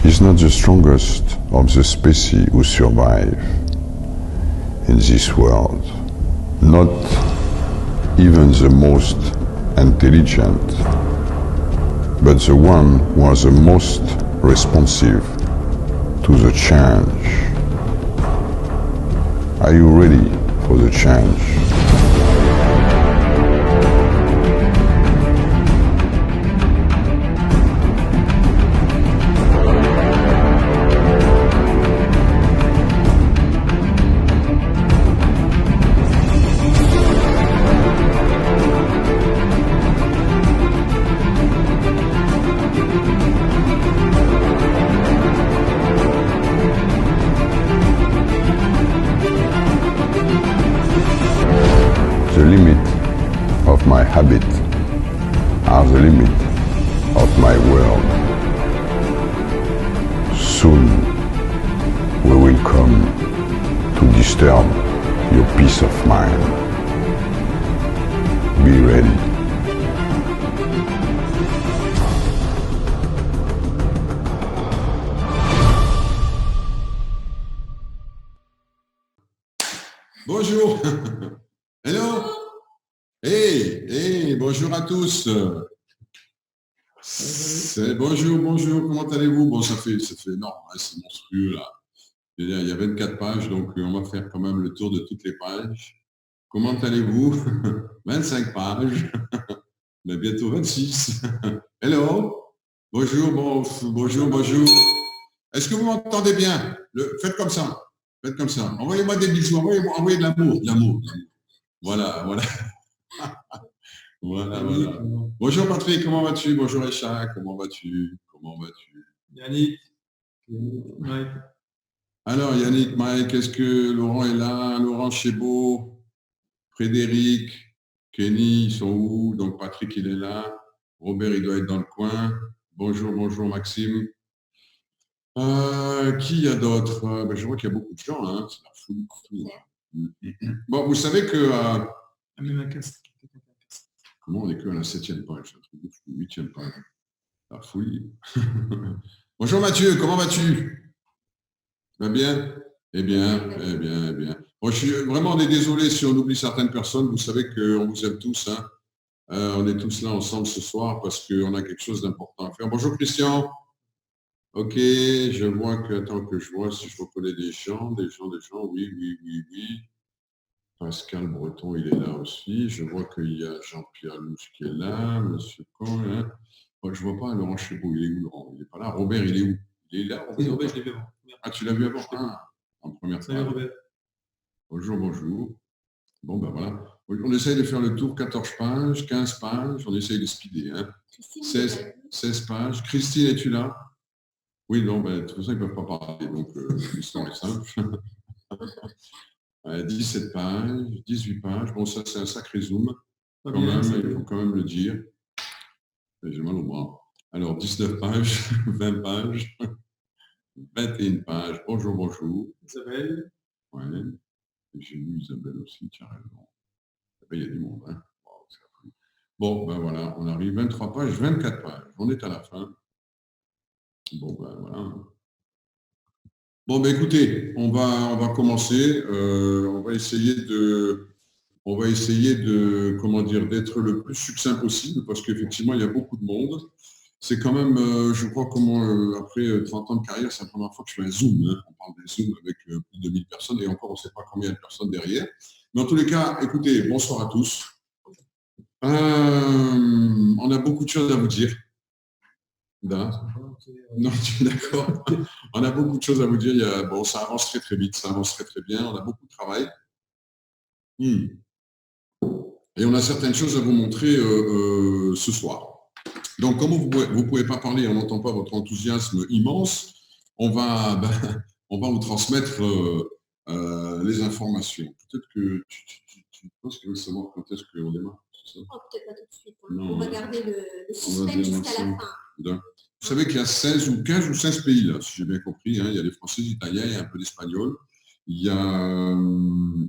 is not the strongest of the species who survive in this world, not even the most intelligent, but the one who was the most responsive to the change. Are you ready for the change? The limit of my habit are the limit of my world. Soon we will come to disturb your peace of mind. Be ready. Bonjour. Hello. Hey, bonjour à tous. Bonjour, comment allez-vous? Bon, ça fait énorme, hein, c'est monstrueux là. Il y a 24 pages, donc on va faire quand même le tour de toutes les pages. Comment allez-vous? 25 pages, mais bientôt 26. Hello. Bonjour. Est-ce que vous m'entendez bien? Faites comme ça. Envoyez-moi des bisous, envoyez de l'amour. Voilà. Voilà. Bonjour Patrick, comment vas-tu? Bonjour Echa, comment vas-tu? Yannick. Mike. Alors Yannick, Mike, est-ce que Laurent est là? Laurent Chébeau, Frédéric, Kenny, ils sont où? Donc Patrick, il est là. Robert, il doit être dans le coin. Bonjour Maxime. Qui y a d'autres? Je vois qu'il y a beaucoup de gens, hein. C'est la foule partout. Bon, vous savez que... Comment on est que à la 7e page? 8e page. La folie. Bonjour Mathieu, comment vas-tu? Va bien? Eh bien. Bon, on est désolé si on oublie certaines personnes. Vous savez qu'on vous aime tous. Hein. On est tous là ensemble ce soir parce qu'on a quelque chose d'important à faire. Bonjour Christian. Ok, je vois que... Attends que je vois si je reconnais des gens. Oui. Pascal Breton, il est là aussi. Je vois qu'il y a Jean-Pierre Louche qui est là, Monsieur Con. Hein. Moi, je ne vois pas Laurent Chébeau. Il est où, Laurent? Il n'est pas là. Robert, il est où? Il est là, Robert? Robert, je l'ai vu avant. Ah, tu l'as vu avant? En première Salut, page. Robert. Bonjour. Bon, ben voilà. On essaye de faire le tour 14 pages, 15 pages. On essaye de speeder. Hein. 16 pages. Christine, es-tu là? Oui, non, de toute façon, ils ne peuvent pas parler. Donc, l'histoire est simple. 17 pages, 18 pages. Bon, ça, c'est un sacré zoom. Il faut quand même le dire. J'ai mal au bras. Alors, 19 pages, 20 pages, 21 pages. Bonjour. Isabelle. Ouais. J'ai lu Isabelle aussi, tiens raison. Il y a du monde. Hein. Bon, ben voilà, on arrive. 23 pages, 24 pages. On est à la fin. Bon, ben voilà. Bon, ben écoutez, on va commencer. On va essayer de, comment dire, d'être le plus succinct possible parce qu'effectivement, il y a beaucoup de monde. C'est quand même, je crois, après 30 ans de carrière, c'est la première fois que je fais un Zoom. Hein. On parle des Zooms avec plus de 1000 personnes et encore, on ne sait pas combien de personnes derrière. Mais en tous les cas, écoutez, bonsoir à tous. On a beaucoup de choses à vous dire. Non, d'accord. On a beaucoup de choses à vous dire. Ça avance très vite, ça avance très bien. On a beaucoup de travail. Et on a certaines choses à vous montrer ce soir. Donc, comme vous ne pouvez pas parler, on n'entend pas votre enthousiasme immense, on va vous transmettre les informations. Peut-être que tu penses qu'il veut savoir quand est-ce qu'on démarre. Peut-être pas tout de suite. Hein. On va garder le suspense jusqu'à la fin. Vous savez qu'il y a 15 ou 16 pays, là, si j'ai bien compris. Hein. Il y a les Français, les Italiens, il y a un peu d'Espagnol, il y a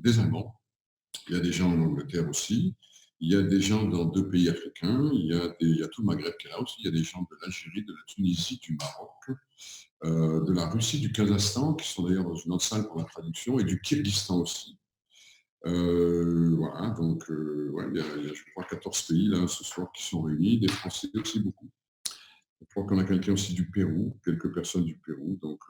des Allemands, il y a des gens en Angleterre aussi, il y a des gens dans 2 pays africains, il y a tout le Maghreb qui est là aussi, il y a des gens de l'Algérie, de la Tunisie, du Maroc, de la Russie, du Kazakhstan, qui sont d'ailleurs dans une autre salle pour la traduction, et du Kyrgyzstan aussi. Voilà, donc ouais, il y a, je crois, 14 pays là ce soir qui sont réunis, des Français aussi beaucoup. Je crois qu'on a quelqu'un aussi du Pérou, quelques personnes du Pérou. Donc,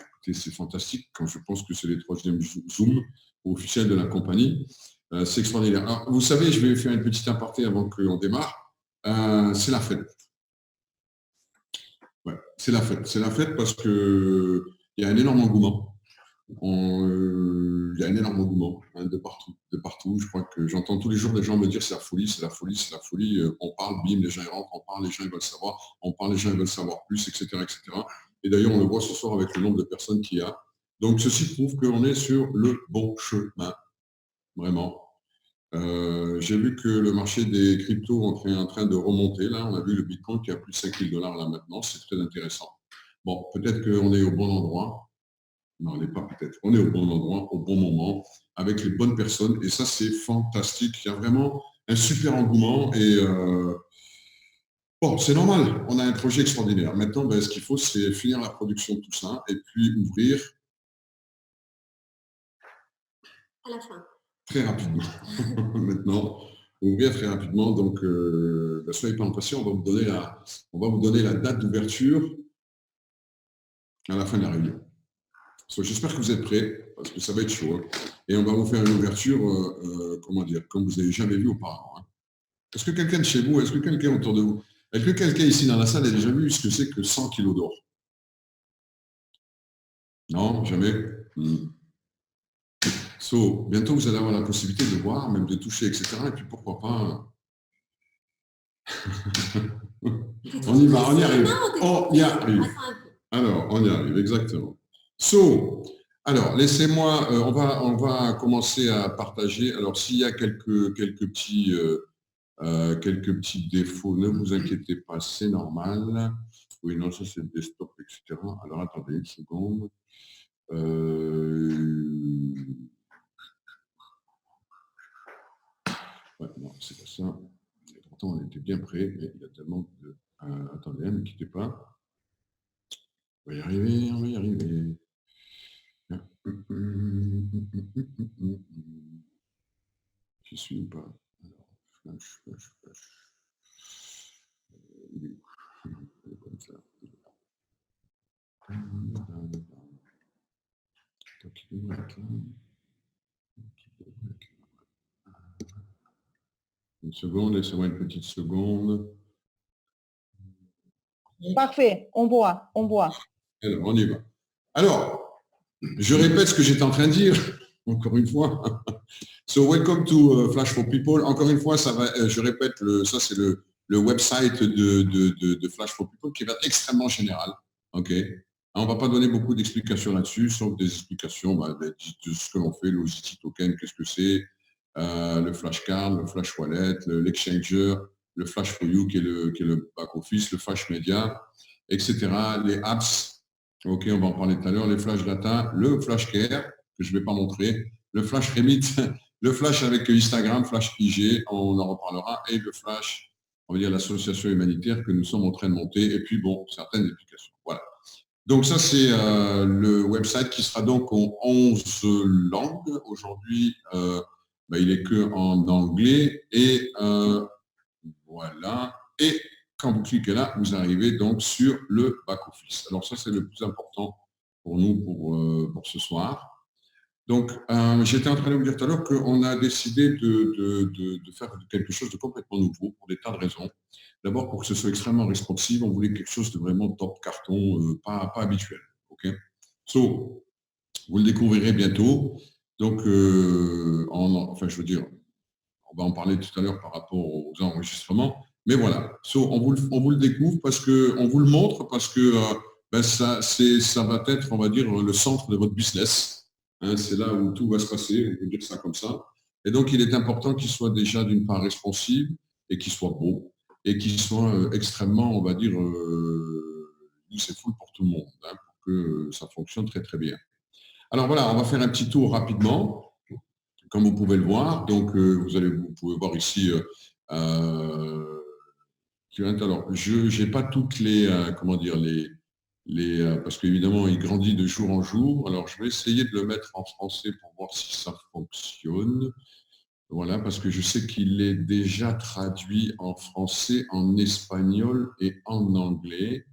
écoutez, c'est fantastique. Quand je pense que c'est les 3e Zoom officiels de la compagnie, c'est extraordinaire. Alors, vous savez, je vais faire une petite aparté avant qu'on démarre. C'est la fête. Ouais, c'est la fête. C'est la fête parce que il y a un énorme engouement. Il y a un énorme engouement de partout, de partout. Je crois que j'entends tous les jours des gens me dire c'est la folie, c'est la folie, c'est la folie. On parle, bim, les gens ils rentrent, on parle, les gens ils veulent savoir, on parle, les gens ils veulent savoir plus, etc., etc. Et d'ailleurs, on le voit ce soir avec le nombre de personnes qu'il y a. Donc, ceci prouve qu'on est sur le bon chemin, vraiment. J'ai vu que le marché des cryptos est en train de remonter. Là, on a vu le Bitcoin qui a plus de 5 000 $ là maintenant. C'est très intéressant. Bon, peut-être qu'on est au bon endroit. Non, on n'est pas peut-être. On est au bon endroit, au bon moment, avec les bonnes personnes. Et ça, c'est fantastique. Il y a vraiment un super engouement. Et bon, c'est normal. On a un projet extraordinaire. Maintenant, ce qu'il faut, c'est finir la production de tout ça et puis ouvrir à la fin. Très rapidement. Maintenant, ouvrir très rapidement. Donc, soyez pas impatients. On va vous donner la date d'ouverture à la fin de la réunion. J'espère que vous êtes prêts, parce que ça va être chaud. Hein. Et on va vous faire une ouverture, comment dire, comme vous n'avez jamais vu auparavant. Hein. Est-ce que quelqu'un de chez vous, est-ce que quelqu'un autour de vous, est-ce que quelqu'un ici dans la salle a déjà vu ce que c'est que 100 kilos d'or? Non, jamais. Bientôt, vous allez avoir la possibilité de voir, même de toucher, etc. Et puis, pourquoi pas... On y va, on y arrive. On y arrive. Alors, on y arrive, exactement. Alors, laissez-moi, on va commencer à partager. Alors, s'il y a quelques petits défauts, ne vous inquiétez pas, c'est normal. Oui, non, ça c'est le desktop, etc. Alors, attendez une seconde. Ouais, non, c'est pas ça. Et pourtant, on était bien prêt, mais il y a tellement de... attendez, ne quittez pas. On va y arriver, on va y arriver. Je suis ou pas? Alors, flash. Il est où? Il est comme ça. Donc, il devrait être là. Une seconde, laissez-moi une petite seconde. Parfait, on voit. Alors, on y va. Alors, je répète ce que j'étais en train de dire, encore une fois. So, welcome to Flash for People. Encore une fois, je répète, ça c'est le website de Flash for People qui va être extrêmement général. OK. On ne va pas donner beaucoup d'explications là-dessus, sauf des explications de ce que l'on fait, le OZT token, qu'est-ce que c'est, le flashcard, le flash wallet, l'exchanger, le flash for you qui est le back-office, le flash media, etc. Les apps, OK, on va en parler tout à l'heure, les flash data, le flash care, que je ne vais pas montrer, le flash remit, le flash avec Instagram, flash IG, on en reparlera, et le flash, on va dire l'association humanitaire que nous sommes en train de monter, et puis bon, certaines applications. Voilà. Donc ça, c'est le website qui sera donc en 11 langues. Aujourd'hui, il est que en anglais. Et voilà. Et quand vous cliquez là, vous arrivez donc sur le back-office. Alors ça, c'est le plus important pour nous pour ce soir. Donc, j'étais en train de vous dire tout à l'heure qu'on a décidé de faire quelque chose de complètement nouveau pour des tas de raisons. D'abord, pour que ce soit extrêmement responsive, on voulait quelque chose de vraiment top carton, pas habituel. Okay, vous le découvrirez bientôt. Donc, je veux dire, on va en parler tout à l'heure par rapport aux enregistrements. Mais voilà, on vous le découvre parce qu'on vous le montre parce que ça va être, on va dire, le centre de votre business. Hein, c'est là où tout va se passer, on peut dire ça comme ça. Et donc, il est important qu'il soit déjà d'une part responsive et qu'il soit beau et qu'il soit extrêmement, on va dire, c'est full pour tout le monde, hein, pour que ça fonctionne très très bien. Alors voilà, on va faire un petit tour rapidement, comme vous pouvez le voir. Donc, vous pouvez voir ici, alors, je n'ai pas toutes les, parce qu'évidemment, il grandit de jour en jour. Alors, je vais essayer de le mettre en français pour voir si ça fonctionne. Voilà, parce que je sais qu'il est déjà traduit en français, en espagnol et en anglais.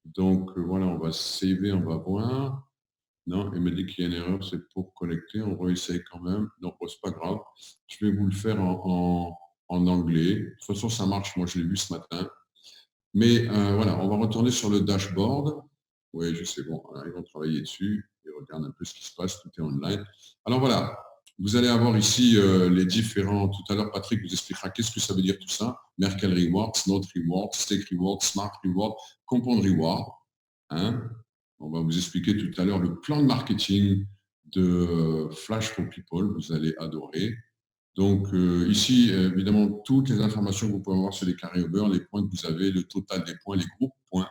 Donc, voilà, on va saver, on va voir. Non, il me dit qu'il y a une erreur, c'est pour connecter. On réessaye quand même. Non, c'est pas grave. Je vais vous le faire en anglais. De toute façon, ça marche. Moi, je l'ai vu ce matin. Mais voilà, on va retourner sur le dashboard. Oui, je sais, bon, ils vont travailler dessus. Ils regardent un peu ce qui se passe, tout est online. Alors voilà, vous allez avoir ici les différents... Tout à l'heure, Patrick vous expliquera qu'est-ce que ça veut dire tout ça. Merkle Rewards, Note Rewards, Stake Rewards, Smart Rewards, Compound Rewards. Hein, on va vous expliquer tout à l'heure le plan de marketing de Flash for People. Vous allez adorer. Donc ici, évidemment, toutes les informations que vous pouvez avoir sur les carry-over, les points que vous avez, le total des points, les groupes points.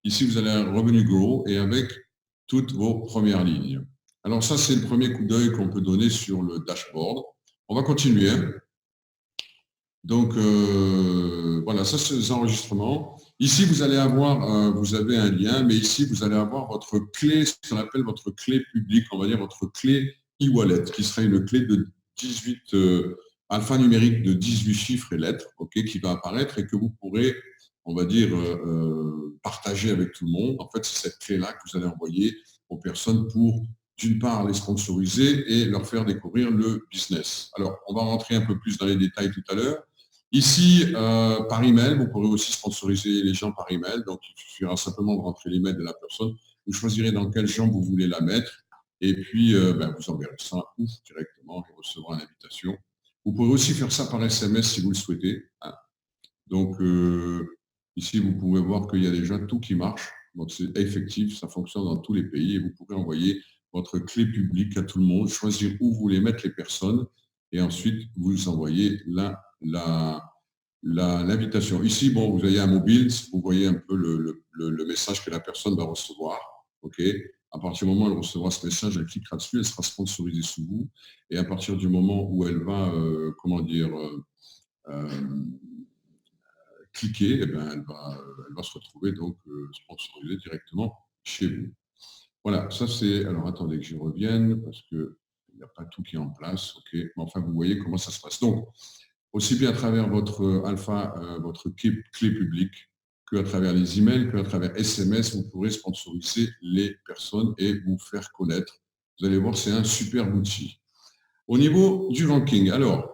Ici, vous avez un revenu grow et avec toutes vos premières lignes. Alors ça, c'est le premier coup d'œil qu'on peut donner sur le dashboard. On va continuer. Donc voilà, ça c'est les enregistrements. Ici, vous allez avoir, vous avez un lien, mais ici, vous allez avoir votre clé, ce qu'on appelle votre clé publique, on va dire votre clé e-wallet, qui sera une clé de 18 alphanumérique de 18 chiffres et lettres, ok, qui va apparaître et que vous pourrez, on va dire, partager avec tout le monde. En fait, c'est cette clé-là que vous allez envoyer aux personnes pour, d'une part, les sponsoriser et leur faire découvrir le business. Alors, on va rentrer un peu plus dans les détails tout à l'heure. Ici, par email, vous pourrez aussi sponsoriser les gens par email. Donc, il suffira simplement de rentrer l'email de la personne. Vous choisirez dans quel genre vous voulez la mettre. Et puis, vous enverrez ça directement et recevrez une invitation. Vous pouvez aussi faire ça par SMS si vous le souhaitez. Hein. Donc, ici, vous pouvez voir qu'il y a déjà tout qui marche. Donc, c'est effectif, ça fonctionne dans tous les pays. Et vous pourrez envoyer votre clé publique à tout le monde, choisir où vous voulez mettre les personnes. Et ensuite, vous envoyez l'invitation. Ici, bon, vous avez un mobile, vous voyez un peu le message que la personne va recevoir. OK. À partir du moment où elle recevra ce message, elle cliquera dessus, elle sera sponsorisée sous vous. Et à partir du moment où elle va, cliquer, eh ben, elle va se retrouver donc sponsorisée directement chez vous. Voilà, ça c'est... Alors attendez que j'y revienne parce qu'il n'y a pas tout qui est en place. OK. Mais enfin, vous voyez comment ça se passe. Donc, aussi bien à travers votre alpha, votre clé publique, qu'à travers les emails, qu'à travers SMS, vous pourrez sponsoriser les personnes et vous faire connaître. Vous allez voir, c'est un super outil. Au niveau du ranking, alors,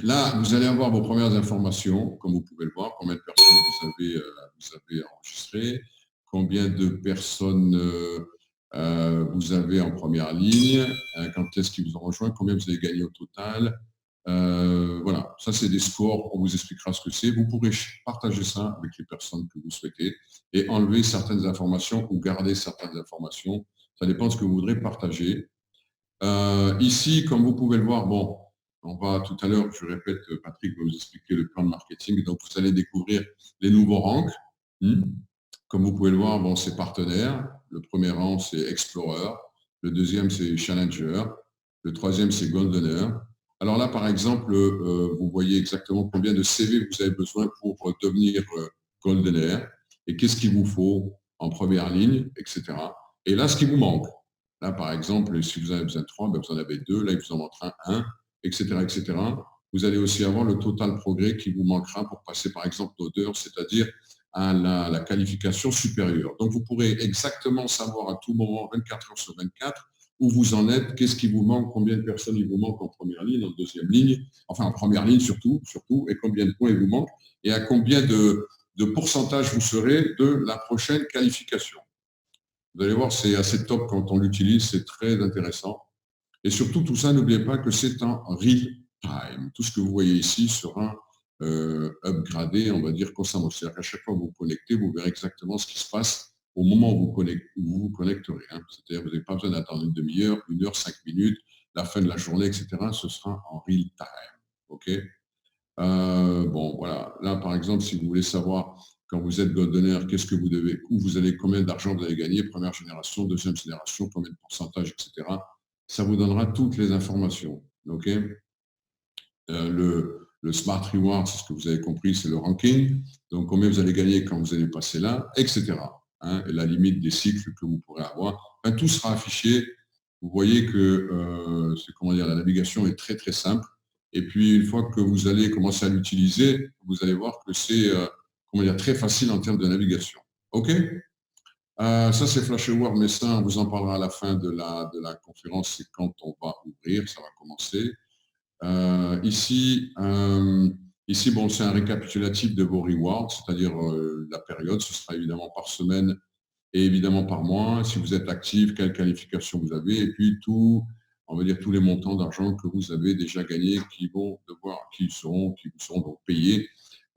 là, vous allez avoir vos premières informations, comme vous pouvez le voir, combien de personnes vous avez enregistrées, combien de personnes vous avez en première ligne, quand est-ce qu'ils vous ont rejoint, combien vous avez gagné au total. Voilà, ça c'est des scores, on vous expliquera ce que c'est. Vous pourrez partager ça avec les personnes que vous souhaitez et enlever certaines informations ou garder certaines informations. Ça dépend de ce que vous voudrez partager. Ici, comme vous pouvez le voir, bon, on va tout à l'heure, je répète, Patrick va vous expliquer le plan de marketing. Donc, vous allez découvrir les nouveaux rangs. Comme vous pouvez le voir, bon, c'est partenaire. Le premier rang, c'est Explorer. Le deuxième, c'est Challenger. Le troisième, c'est Goldener. Alors là, par exemple, vous voyez exactement combien de CV vous avez besoin pour devenir Goldener et qu'est-ce qu'il vous faut en première ligne, etc. Et là, ce qui vous manque. Là, par exemple, si vous avez besoin de 3, ben vous en avez 2. Là, il vous en manquera 1, etc., etc. Vous allez aussi avoir le total progrès qui vous manquera pour passer, par exemple, l'odeur, c'est-à-dire à la qualification supérieure. Donc, vous pourrez exactement savoir à tout moment, 24 heures sur 24, où vous en êtes, qu'est-ce qui vous manque, combien de personnes il vous manque en première ligne, en deuxième ligne, enfin en première ligne surtout, et combien de points il vous manque, et à combien de pourcentage vous serez de la prochaine qualification. Vous allez voir, c'est assez top quand on l'utilise, c'est très intéressant. Et surtout, tout ça, n'oubliez pas que c'est en real time. Tout ce que vous voyez ici sera upgradé, on va dire, constamment. C'est-à-dire qu'à chaque fois que vous vous connectez, vous verrez exactement ce qui se passe au moment où vous vous connecterez. Hein. C'est-à-dire que vous n'avez pas besoin d'attendre une demi-heure, 1 heure, 5 minutes, la fin de la journée, etc. Ce sera en real time. OK. Bon, voilà. Là, par exemple, si vous voulez savoir, quand vous êtes Goldener, qu'est-ce que vous devez, où vous allez, combien d'argent vous allez gagner, première génération, deuxième génération, combien de pourcentage, etc. Ça vous donnera toutes les informations. OK. Le Smart Reward, c'est ce que vous avez compris, c'est le ranking. Donc, combien vous allez gagner quand vous allez passer là, etc. hein, et la limite des cycles que vous pourrez avoir. Enfin, tout sera affiché. Vous voyez que la navigation est très très simple. Et puis, une fois que vous allez commencer à l'utiliser, vous allez voir que c'est très facile en termes de navigation. OK? Ça, c'est Flash Award, mais ça, on vous en parlera à la fin de la conférence. C'est quand on va ouvrir, ça va commencer. Ici, bon, c'est un récapitulatif de vos rewards, c'est-à-dire la période. Ce sera évidemment par semaine et évidemment par mois. Si vous êtes actif, quelle qualification vous avez, et puis tous les montants d'argent que vous avez déjà gagnés qui vous seront donc payés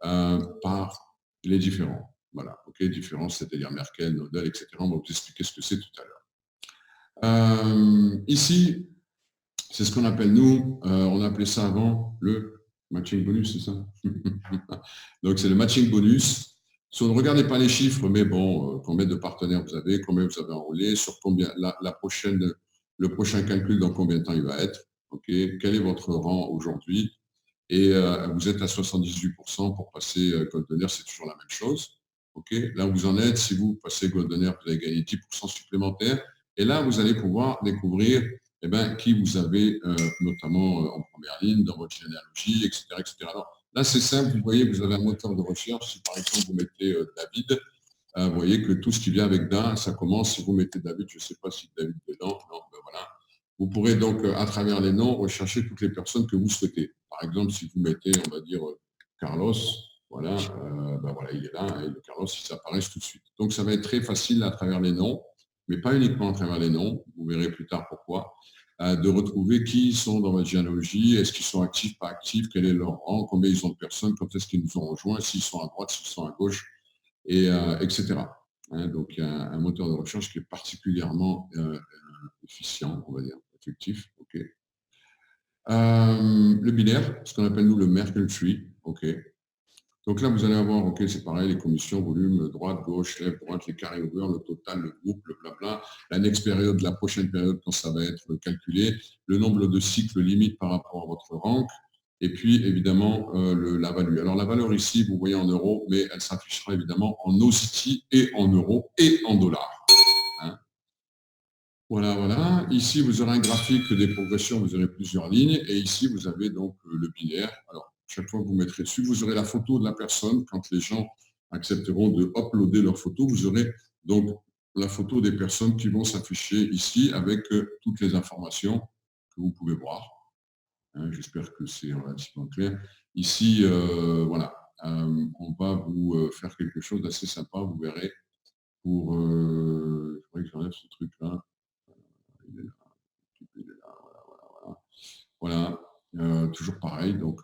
par les différents. Voilà, ok, différents, c'est-à-dire Merkel, Nodal, etc. On va vous expliquer ce que c'est tout à l'heure. Ici, c'est ce qu'on appelle, nous, on appelait ça avant le matching bonus, c'est ça? Donc, c'est le matching bonus. Si on ne regardez pas les chiffres, mais bon, combien de partenaires vous avez, combien vous avez enrôlé, sur combien le prochain calcul, dans combien de temps il va être, ok, quel est votre rang aujourd'hui, et vous êtes à 78% pour passer Golden Air, c'est toujours la même chose. Ok, là où vous en êtes, si vous passez Golden Air, vous allez gagner 10% supplémentaires, et là, vous allez pouvoir découvrir qui vous avez notamment en première ligne, dans votre généalogie, etc. etc. Alors, là, c'est simple, vous voyez, vous avez un moteur de recherche. Si par exemple, vous mettez David, vous voyez que tout ce qui vient avec Da, ça commence. Si vous mettez David, je ne sais pas si David est dedans, non, ben voilà. Vous pourrez donc, à travers les noms, rechercher toutes les personnes que vous souhaitez. Par exemple, si vous mettez, on va dire, Carlos, voilà, ben voilà, il est là, et le Carlos, il s'apparaît tout de suite. Donc, ça va être très facile à travers les noms, mais pas uniquement à travers les noms, vous verrez plus tard pourquoi, de retrouver qui sont dans votre généalogie, est-ce qu'ils sont actifs, pas actifs, quel est leur rang, combien ils ont de personnes, quand est-ce qu'ils nous ont rejoints, s'ils sont à droite, s'ils sont à gauche, et, etc. Hein, donc, il y a un moteur de recherche qui est particulièrement efficient, on va dire, effectif. Okay. Le binaire, ce qu'on appelle nous le Merkle Tree. Okay. Donc là, vous allez avoir, ok, c'est pareil, les commissions, volume, droite, gauche, lèvre, droite, les carrés ouverts, le total, le groupe, le blabla, la next période, la prochaine période, quand ça va être calculé, le nombre de cycles limite par rapport à votre rank, et puis évidemment la valeur. Alors la valeur ici, vous voyez en euros, mais elle s'affichera évidemment en OCT et en euros et en dollars. Hein. Voilà, voilà. Ici, vous aurez un graphique des progressions, vous aurez plusieurs lignes, et ici, vous avez donc le binaire. Alors, chaque fois que vous mettrez dessus, vous aurez la photo de la personne. Quand les gens accepteront de uploader leur photo, vous aurez donc la photo des personnes qui vont s'afficher ici avec toutes les informations que vous pouvez voir. Hein, j'espère que c'est relativement clair. Ici, voilà, on va vous faire quelque chose d'assez sympa, vous verrez. Pour, je crois que j'enlève ce truc-là. Il est là, voilà. Voilà. Toujours pareil. Donc,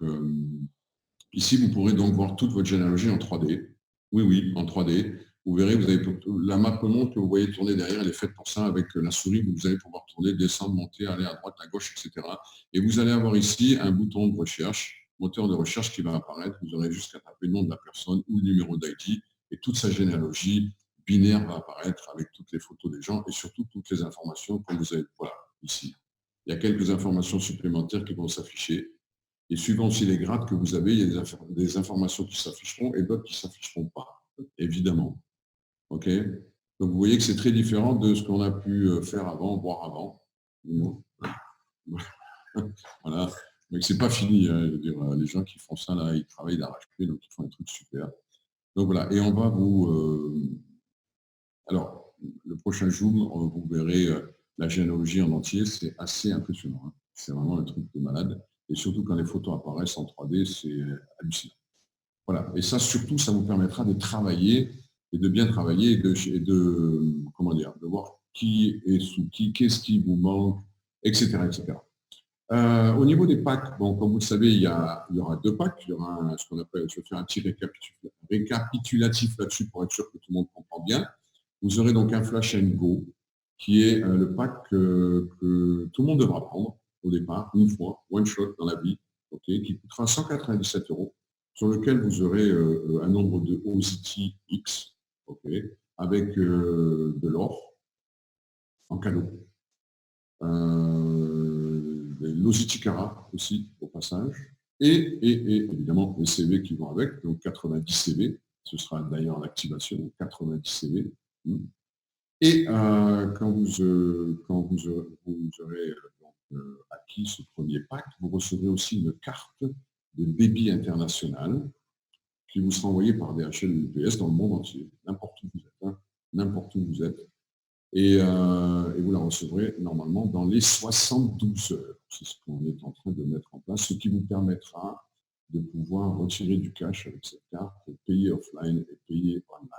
ici, vous pourrez donc voir toute votre généalogie en 3D. Oui, en 3D. Vous verrez, vous avez la map monde que vous voyez tourner derrière, elle est faite pour ça avec la souris. Vous allez pouvoir tourner, descendre, monter, aller à droite, à gauche, etc. Et vous allez avoir ici un bouton de recherche, moteur de recherche qui va apparaître. Vous aurez juste qu'à taper le nom de la personne ou le numéro d'ID et toute sa généalogie binaire va apparaître avec toutes les photos des gens et surtout toutes les informations que vous avez. Voilà, ici. Il y a quelques informations supplémentaires qui vont s'afficher. Et suivant aussi les grades que vous avez, il y a des informations qui s'afficheront et d'autres qui ne s'afficheront pas, évidemment. OK. Donc, vous voyez que c'est très différent de ce qu'on a pu faire avant, voir avant. Voilà. Donc, c'est pas fini. Hein. Je veux dire, les gens qui font ça, là, ils travaillent d'arrache-pied, donc ils font un truc super. Donc, voilà. Et on va vous... Alors, le prochain Zoom, vous verrez la généalogie en entier. C'est assez impressionnant. Hein. C'est vraiment un truc de malade. Et surtout quand les photos apparaissent en 3D, c'est hallucinant. Voilà. Et ça, surtout, ça vous permettra de travailler et de bien travailler et de voir qui est sous qui, qu'est-ce qui vous manque, etc. etc. Au niveau des packs, bon, comme vous le savez, il y aura 2 packs. Il y aura ce qu'on appelle, je vais faire un petit récapitulatif là-dessus pour être sûr que tout le monde comprend bien. Vous aurez donc un Flash & Go, qui est le pack que tout le monde devra prendre au départ, une fois, one shot dans la vie, okay, qui coûtera 197 €, sur lequel vous aurez un nombre de OCT X, okay, avec de l'or en cadeau. L'OCT Cara aussi, au passage, et évidemment les CV qui vont avec, donc 90 CV, ce sera d'ailleurs l'activation, 90 CV, Et quand vous aurez acquis ce premier pack, vous recevrez aussi une carte de débit international qui vous sera envoyée par DHL ou UPS dans le monde entier, n'importe où vous êtes, n'importe où vous êtes. Et vous la recevrez normalement dans les 72 heures. C'est ce qu'on est en train de mettre en place, ce qui vous permettra de pouvoir retirer du cash avec cette carte, payer offline et payer online.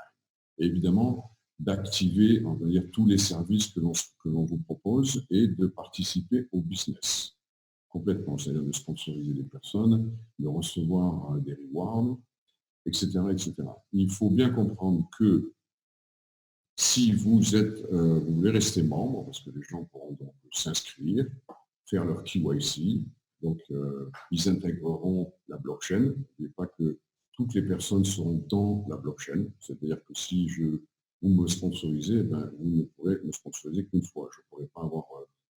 Et évidemment, d'activer, on va dire, tous les services que l'on vous propose et de participer au business complètement, c'est-à-dire de sponsoriser des personnes, de recevoir des rewards, etc., etc. Il faut bien comprendre que si vous voulez rester membre, parce que les gens pourront donc s'inscrire, faire leur KYC, donc ils intégreront la blockchain. N'oubliez pas que toutes les personnes seront dans la blockchain, c'est-à-dire que si vous me sponsorisez, vous ne pourrez me sponsoriser qu'une fois. Je ne pourrai pas avoir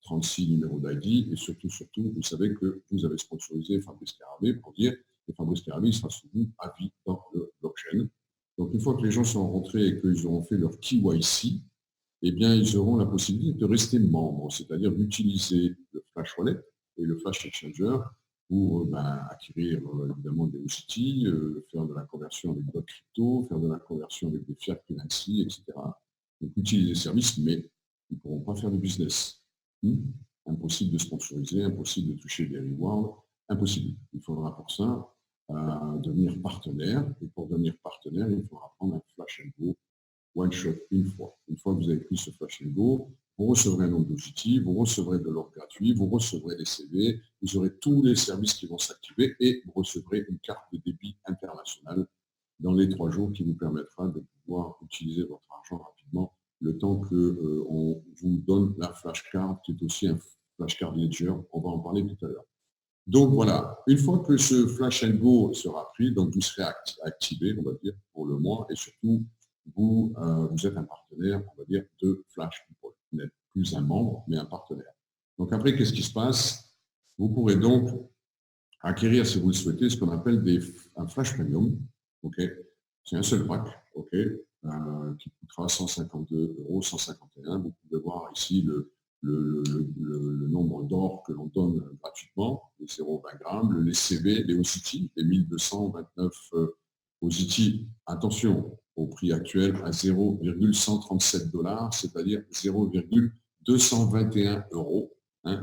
36 numéros d'ID et surtout, vous savez que vous avez sponsorisé Fabrice Carabé pour dire que Fabrice Carabé sera sous vous à vie dans le blockchain. Donc une fois que les gens sont rentrés et qu'ils auront fait leur KYC, eh bien ils auront la possibilité de rester membres, c'est-à-dire d'utiliser le Flash Wallet et le Flash Exchanger pour acquérir évidemment des OCT, faire de la conversion avec d'autres crypto, faire de la conversion avec des fiat currency, etc. Donc utiliser les services, mais ils ne pourront pas faire de business. Impossible de sponsoriser, impossible de toucher des rewards, impossible. Il faudra pour ça devenir partenaire, et pour devenir partenaire, il faudra prendre un Flash & Go one shot une fois. Une fois que vous avez pris ce Flash & Go, vous recevrez un nombre d'OCT, vous recevrez de l'or gratuit, vous recevrez des CV, vous aurez tous les services qui vont s'activer et vous recevrez une carte de débit internationale dans les 3 jours qui vous permettra de pouvoir utiliser votre argent rapidement le temps qu'on vous donne la flashcard qui est aussi un flashcard ledger. On va en parler tout à l'heure. Donc voilà, une fois que ce Flash & Go sera pris, donc vous serez activé, on va dire, pour le mois, et surtout, vous êtes un partenaire, on va dire, de Flash People. Vous n'êtes plus un membre, mais un partenaire. Donc après, qu'est-ce qui se passe? Vous pourrez donc acquérir, si vous le souhaitez, ce qu'on appelle un Flash Premium. Okay, c'est un seul pack, qui coûtera 152 €, 151. Vous pouvez voir ici le nombre d'or que l'on donne gratuitement, les 0,20 grammes, les CV, les OCT, les 1229 OCT, attention, au prix actuel à 0,137 $, c'est-à-dire 0,221 €,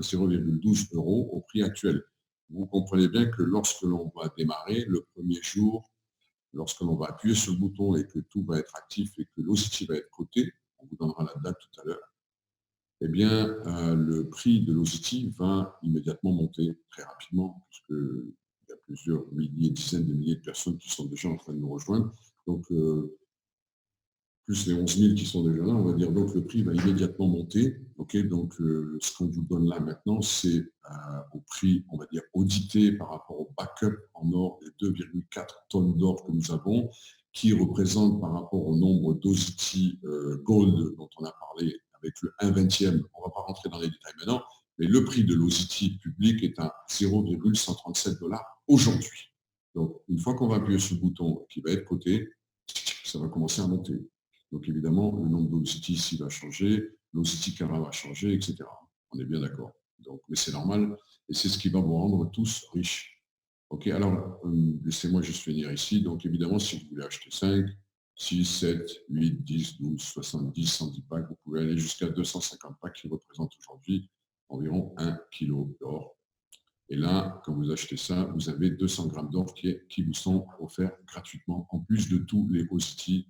0,12 € au prix actuel. Vous comprenez bien que lorsque l'on va démarrer, le premier jour, lorsque l'on va appuyer sur le bouton et que tout va être actif et que l'OCT va être coté, on vous donnera la date tout à l'heure, eh bien, le prix de l'OCT va immédiatement monter très rapidement, puisqu'il y a plusieurs milliers, dizaines de milliers de personnes qui sont déjà en train de nous rejoindre. Donc, plus les 11 000 qui sont déjà là, on va dire, donc le prix va immédiatement monter. Donc, ce qu'on vous donne là maintenant, c'est au prix, on va dire, audité par rapport au backup en or des 2,4 tonnes d'or que nous avons, qui représente par rapport au nombre d'OCT Gold dont on a parlé avec le 1/20e, on ne va pas rentrer dans les détails maintenant, mais le prix de l'OCT public est à 0,137 $ aujourd'hui. Donc, une fois qu'on va appuyer sur le bouton qui va être coté, ça va commencer à monter. Donc, évidemment, le nombre d'OCT ici va changer, l'OCT Cara va changer, etc. On est bien d'accord. Donc, mais c'est normal, et c'est ce qui va vous rendre tous riches. Ok, alors, laissez-moi juste finir ici. Donc, évidemment, si vous voulez acheter 5, 6, 7, 8, 10, 12, 70, 110 packs, vous pouvez aller jusqu'à 250 packs qui représentent aujourd'hui environ 1 kg d'or. Et là, quand vous achetez ça, vous avez 200 grammes d'or qui vous sont offerts gratuitement, en plus de tous les OCT,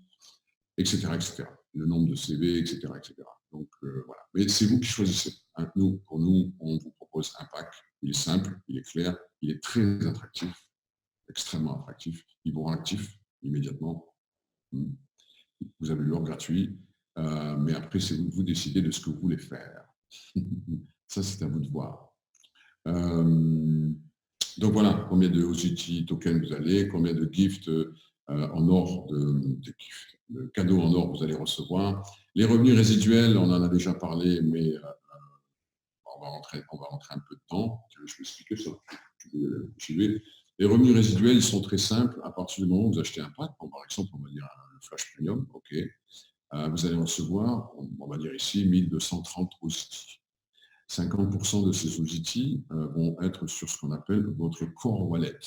etc., etc. Le nombre de CV, etc., etc. Donc, voilà. Mais c'est vous qui choisissez. Pour nous, on vous propose un pack. Il est simple, il est clair, il est très attractif, extrêmement attractif. Il vous rend actif immédiatement. Vous avez l'or gratuit, mais après, c'est vous décidez de ce que vous voulez faire. Ça, c'est à vous de voir. Donc voilà, combien de OCT tokens vous allez, combien de gifts en or, de cadeaux en or vous allez recevoir. Les revenus résiduels, on en a déjà parlé, mais on va rentrer un peu de temps. Je vais expliquer ça. Les revenus résiduels, ils sont très simples. À partir du moment où vous achetez un pack, par exemple, on va dire le Flash Premium, ok. vous allez recevoir, on va dire ici, 1230 OSITI. 50% de ces OSITI vont être sur ce qu'on appelle votre core wallet,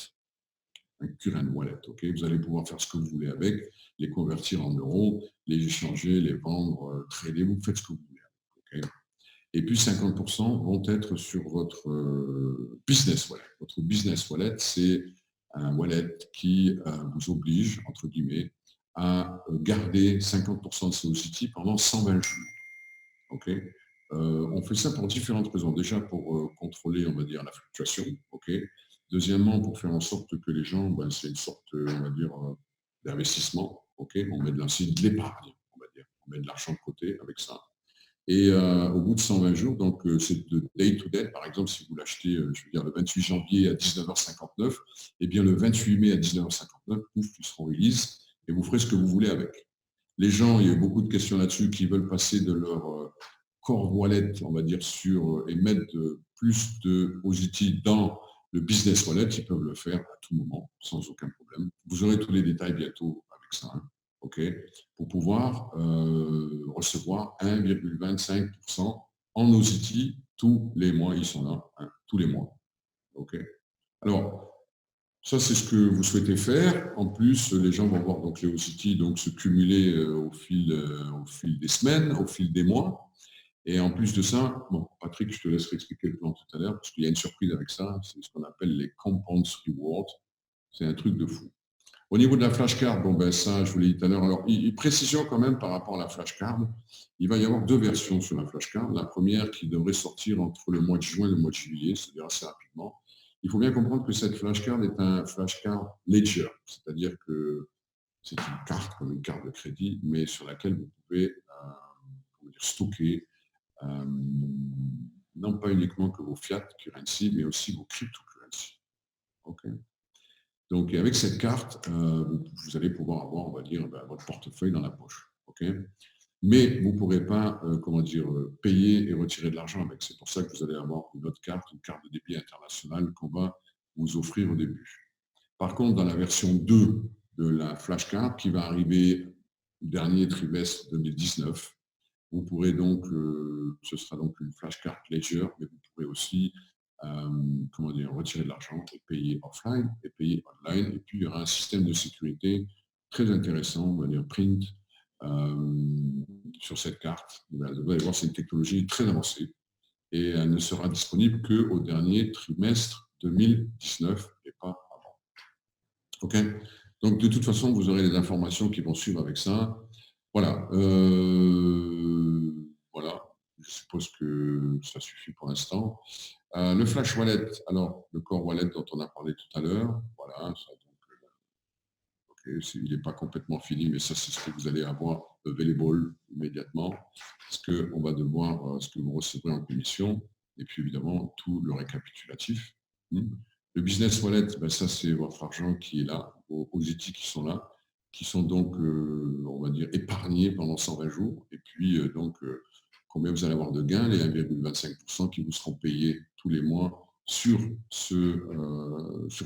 un current wallet. Vous allez pouvoir faire ce que vous voulez avec, les convertir en euros, les échanger, les vendre, trader, vous faites ce que vous voulez. Et puis 50% vont être sur votre business wallet. Votre business wallet, c'est un wallet qui vous oblige, entre guillemets, à garder 50% de ces OSITI pendant 120 jours. On fait ça pour différentes raisons. Déjà pour contrôler, on va dire, la fluctuation. Deuxièmement, pour faire en sorte que les gens, c'est une sorte, on va dire, d'investissement. On met de l'épargne, on va dire. On met de l'argent de côté avec ça. Et au bout de 120 jours, donc c'est de day to day, par exemple, si vous l'achetez, je veux dire, le 28 janvier à 19h59, et bien le 28 mai à 19h59, pouf, ils seront release et vous ferez ce que vous voulez avec. Les gens, il y a eu beaucoup de questions là-dessus qui veulent passer de leur core wallet, on va dire, et mettre plus de OSITI dans le business wallet, ils peuvent le faire à tout moment, sans aucun problème. Vous aurez tous les détails bientôt avec ça. Pour pouvoir recevoir 1,25% en OSITI tous les mois, ils sont là, tous les mois. Alors, ça c'est ce que vous souhaitez faire. En plus, les gens vont voir donc les OSITI donc, se cumuler au fil des semaines, au fil des mois. Et en plus de ça, bon, Patrick, je te laisserai expliquer le plan tout à l'heure, parce qu'il y a une surprise avec ça, c'est ce qu'on appelle les Compound Rewards. C'est un truc de fou. Au niveau de la flashcard, ça, je vous l'ai dit tout à l'heure. Alors, précision quand même par rapport à la flashcard, il va y avoir deux versions sur la flashcard. La première qui devrait sortir entre le mois de juin et le mois de juillet, c'est-à-dire assez rapidement. Il faut bien comprendre que cette flashcard est un flashcard ledger, c'est-à-dire que c'est une carte comme une carte de crédit, mais sur laquelle vous pouvez stocker non pas uniquement que vos fiat currency, mais aussi vos cryptocurrency. Donc, avec cette carte, vous allez pouvoir avoir, on va dire, votre portefeuille dans la poche. Mais vous ne pourrez pas, payer et retirer de l'argent avec. C'est pour ça que vous allez avoir une autre carte, une carte de débit internationale qu'on va vous offrir au début. Par contre, dans la version 2 de la flashcard, qui va arriver dernier trimestre 2019, vous pourrez donc, ce sera donc une flashcard Ledger, mais vous pourrez aussi retirer de l'argent et payer offline et payer online. Et puis, il y aura un système de sécurité très intéressant, on va dire print, sur cette carte. Vous allez voir, c'est une technologie très avancée et elle ne sera disponible qu'au dernier trimestre 2019 et pas avant. Donc, de toute façon, vous aurez les informations qui vont suivre avec ça. Voilà. Voilà. Je suppose que ça suffit pour l'instant. Le Flash Wallet, alors le Core Wallet dont on a parlé tout à l'heure, voilà, ça, donc, il n'est pas complètement fini, mais ça c'est ce que vous allez avoir available immédiatement, parce qu'on va devoir ce que vous recevrez en commission, et puis évidemment tout le récapitulatif. Le Business Wallet, ça c'est votre argent qui est là, vos OSITI qui sont là, qui sont donc, on va dire, épargnés pendant 120 jours, et puis combien vous allez avoir de gains, les 1,25% qui vous seront payés tous les mois sur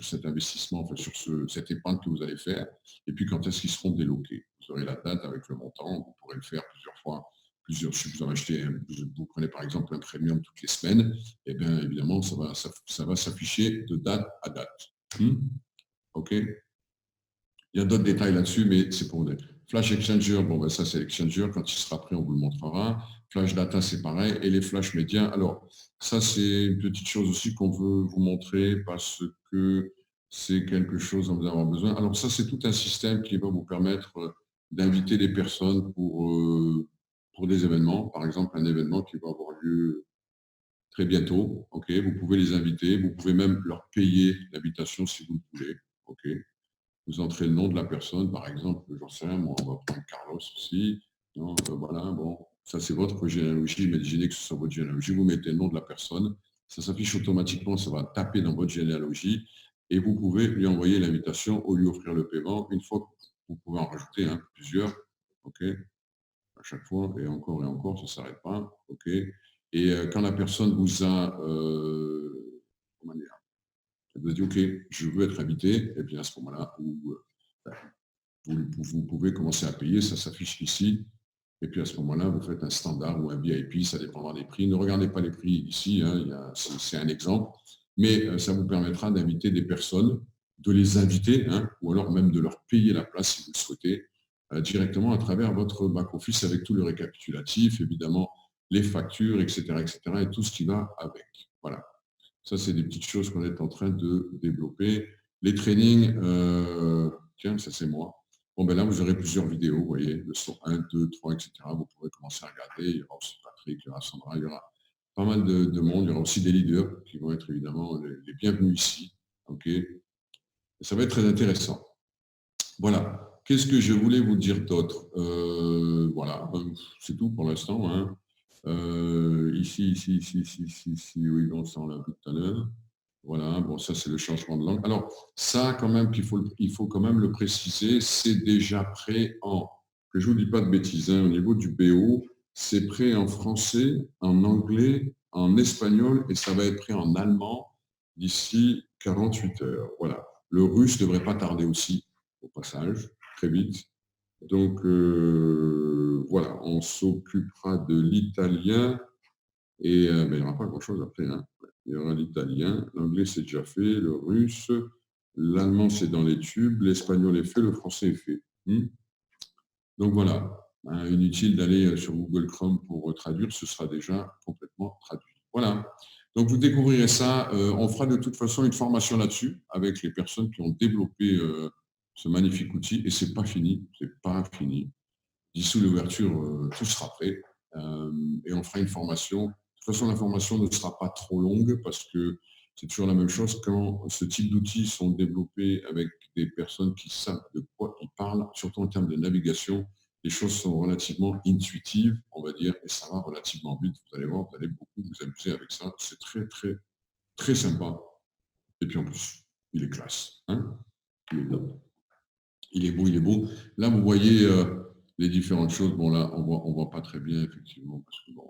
cet investissement, enfin sur cette épargne que vous allez faire, et puis quand est-ce qu'ils seront déloqués. Vous aurez la date avec le montant, vous pourrez le faire plusieurs fois, si vous en achetez, vous prenez par exemple un premium toutes les semaines, et bien évidemment ça va s'afficher de date à date. Il y a d'autres détails là-dessus, mais c'est pour vous. Flash Exchanger, ça c'est l'Exchanger, quand il sera prêt, on vous le montrera. Flash Data, c'est pareil. Et les Flash Médias, alors, ça c'est une petite chose aussi qu'on veut vous montrer parce que c'est quelque chose dont vous allez avoir besoin. Alors ça, c'est tout un système qui va vous permettre d'inviter des personnes pour des événements. Par exemple, un événement qui va avoir lieu très bientôt. Vous pouvez les inviter, vous pouvez même leur payer l'invitation si vous le voulez. Vous entrez le nom de la personne, par exemple, j'en sais rien, moi, on va prendre Carlos aussi. Voilà, ça c'est votre généalogie, imaginez que ce soit votre généalogie, vous mettez le nom de la personne, ça s'affiche automatiquement, ça va taper dans votre généalogie, et vous pouvez lui envoyer l'invitation ou lui offrir le paiement, une fois que vous pouvez en rajouter plusieurs, à chaque fois, et encore, ça ne s'arrête pas, et quand la personne vous a, comment dire, elle vous a dit, OK, je veux être invité, et bien à ce moment-là, vous pouvez commencer à payer, ça s'affiche ici, Et puis à ce moment-là, vous faites un standard ou un VIP, ça dépendra des prix. Ne regardez pas les prix ici, hein, c'est un exemple, mais ça vous permettra d'inviter des personnes, de les inviter, hein, ou alors même de leur payer la place si vous le souhaitez, directement à travers votre back-office avec tout le récapitulatif, évidemment, les factures, etc., et tout ce qui va avec. Voilà. Ça, c'est des petites choses qu'on est en train de développer. Les trainings, tiens, ça c'est moi. Bon, ben là, vous aurez plusieurs vidéos, vous voyez, leçon 1, 2, 3, etc. Vous pourrez commencer à regarder. Il y aura aussi Patrick, il y aura Sandra, il y aura pas mal de monde. Il y aura aussi des leaders qui vont être évidemment les bienvenus ici. OK. Et ça va être très intéressant. Voilà. Qu'est-ce que je voulais vous dire d'autre? Voilà, c'est tout pour l'instant. Hein. Ici, oui, on s'en l'a vu tout à l'heure. Voilà, bon, ça c'est le changement de langue. Alors, ça quand même, il faut quand même le préciser, c'est déjà prêt que je ne vous dis pas de bêtises, hein, au niveau du BO, c'est prêt en français, en anglais, en espagnol, et ça va être prêt en allemand d'ici 48 heures. Voilà. Le russe ne devrait pas tarder aussi, au passage, très vite. Donc, voilà, on s'occupera de l'italien, et ben, il n'y aura pas grand-chose après, hein. Il y aura l'italien, l'anglais c'est déjà fait, le russe, l'allemand c'est dans les tubes, l'espagnol est fait, le français est fait. Donc voilà, inutile d'aller sur Google Chrome pour traduire, ce sera déjà complètement traduit. Voilà, donc vous découvrirez ça, on fera de toute façon une formation là-dessus avec les personnes qui ont développé ce magnifique outil, et c'est pas fini, D'ici l'ouverture, tout sera prêt, et on fera une formation. De toute façon, la formation ne sera pas trop longue parce que c'est toujours la même chose quand ce type d'outils sont développés avec des personnes qui savent de quoi ils parlent, surtout en termes de navigation. Les choses sont relativement intuitives, on va dire, et ça va relativement vite. Vous allez voir, vous allez beaucoup vous amuser avec ça. C'est très, très, très sympa. Et puis en plus, il est classe. Hein, il est beau. Il est beau. Là, vous voyez les différentes choses. Bon, là, on voit pas très bien, effectivement, parce que bon,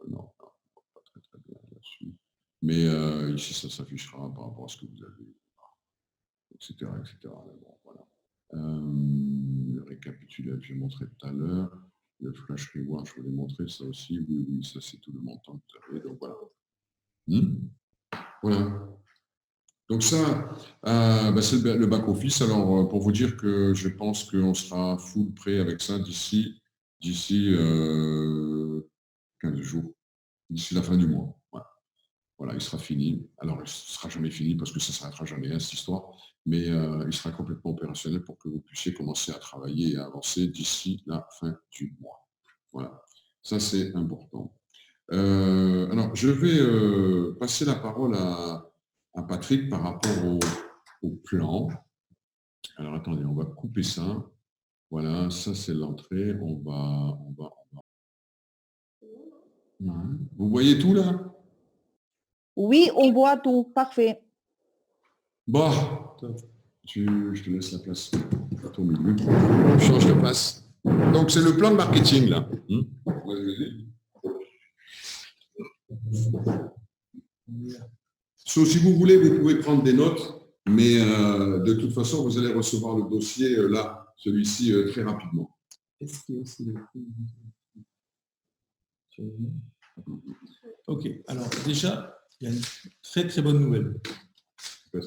non, pas très, très bien là-dessus. Mais ici, ça s'affichera par rapport à ce que vous avez, etc. Mais bon, voilà. Le récapitulatif, j'ai montré tout à l'heure. Le flash reward, je vous l'ai montré, ça aussi. Oui, ça, c'est tout le montant que vous avez. Donc, voilà. Voilà. Donc ça, c'est le back-office. Alors, pour vous dire que je pense qu'on sera full prêt avec ça d'ici 15 jours, d'ici la fin du mois. Voilà, il sera fini. Alors, il ne sera jamais fini parce que ça ne s'arrêtera jamais, cette histoire, mais il sera complètement opérationnel pour que vous puissiez commencer à travailler et à avancer d'ici la fin du mois. Voilà, ça c'est important. Alors, je vais passer la parole à Patrick par rapport au plan. Alors, attendez, on va couper ça. Voilà, ça c'est l'entrée. On va... Vous voyez tout là? Oui, on voit tout. Parfait. Bon, je te laisse la place à ton milieu. Change de place. Donc, c'est le plan de marketing là. So, si vous voulez, vous pouvez prendre des notes, mais de toute façon, vous allez recevoir le dossier là, celui-ci, très rapidement. Est-ce qu'il y a aussi le... Ok, alors déjà, il y a une très très bonne nouvelle.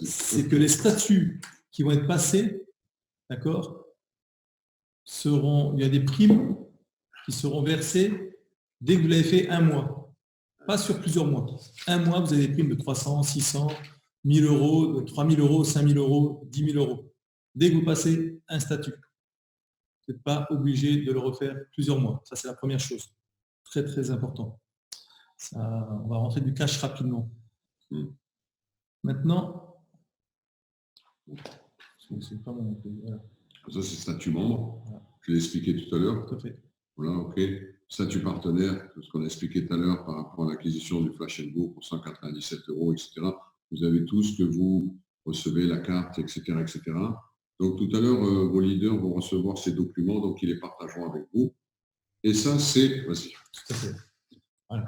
C'est que les statuts qui vont être passés, d'accord, il y a des primes qui seront versées dès que vous l'avez fait un mois, pas sur plusieurs mois. Un mois, vous avez des primes de 300, 600, 1000 euros, 3000 euros, 5000 euros, 10 000 euros. Dès que vous passez un statut, vous n'êtes pas obligé de le refaire plusieurs mois. Ça, c'est la première chose. Très, très important. Ça, on va rentrer du cash rapidement. Maintenant, c'est pas mon... Voilà. Ça, c'est statut membre. Voilà. Je l'ai expliqué tout à l'heure. Tout à fait. Voilà, OK. Statut partenaire, ce qu'on a expliqué tout à l'heure par rapport à l'acquisition du Flash & Go pour 197 euros, etc. Vous avez tout ce que vous recevez, la carte, etc. Donc, tout à l'heure, vos leaders vont recevoir ces documents, donc ils les partageront avec vous. Et ça, c'est... Vas-y. Tout à fait. Voilà.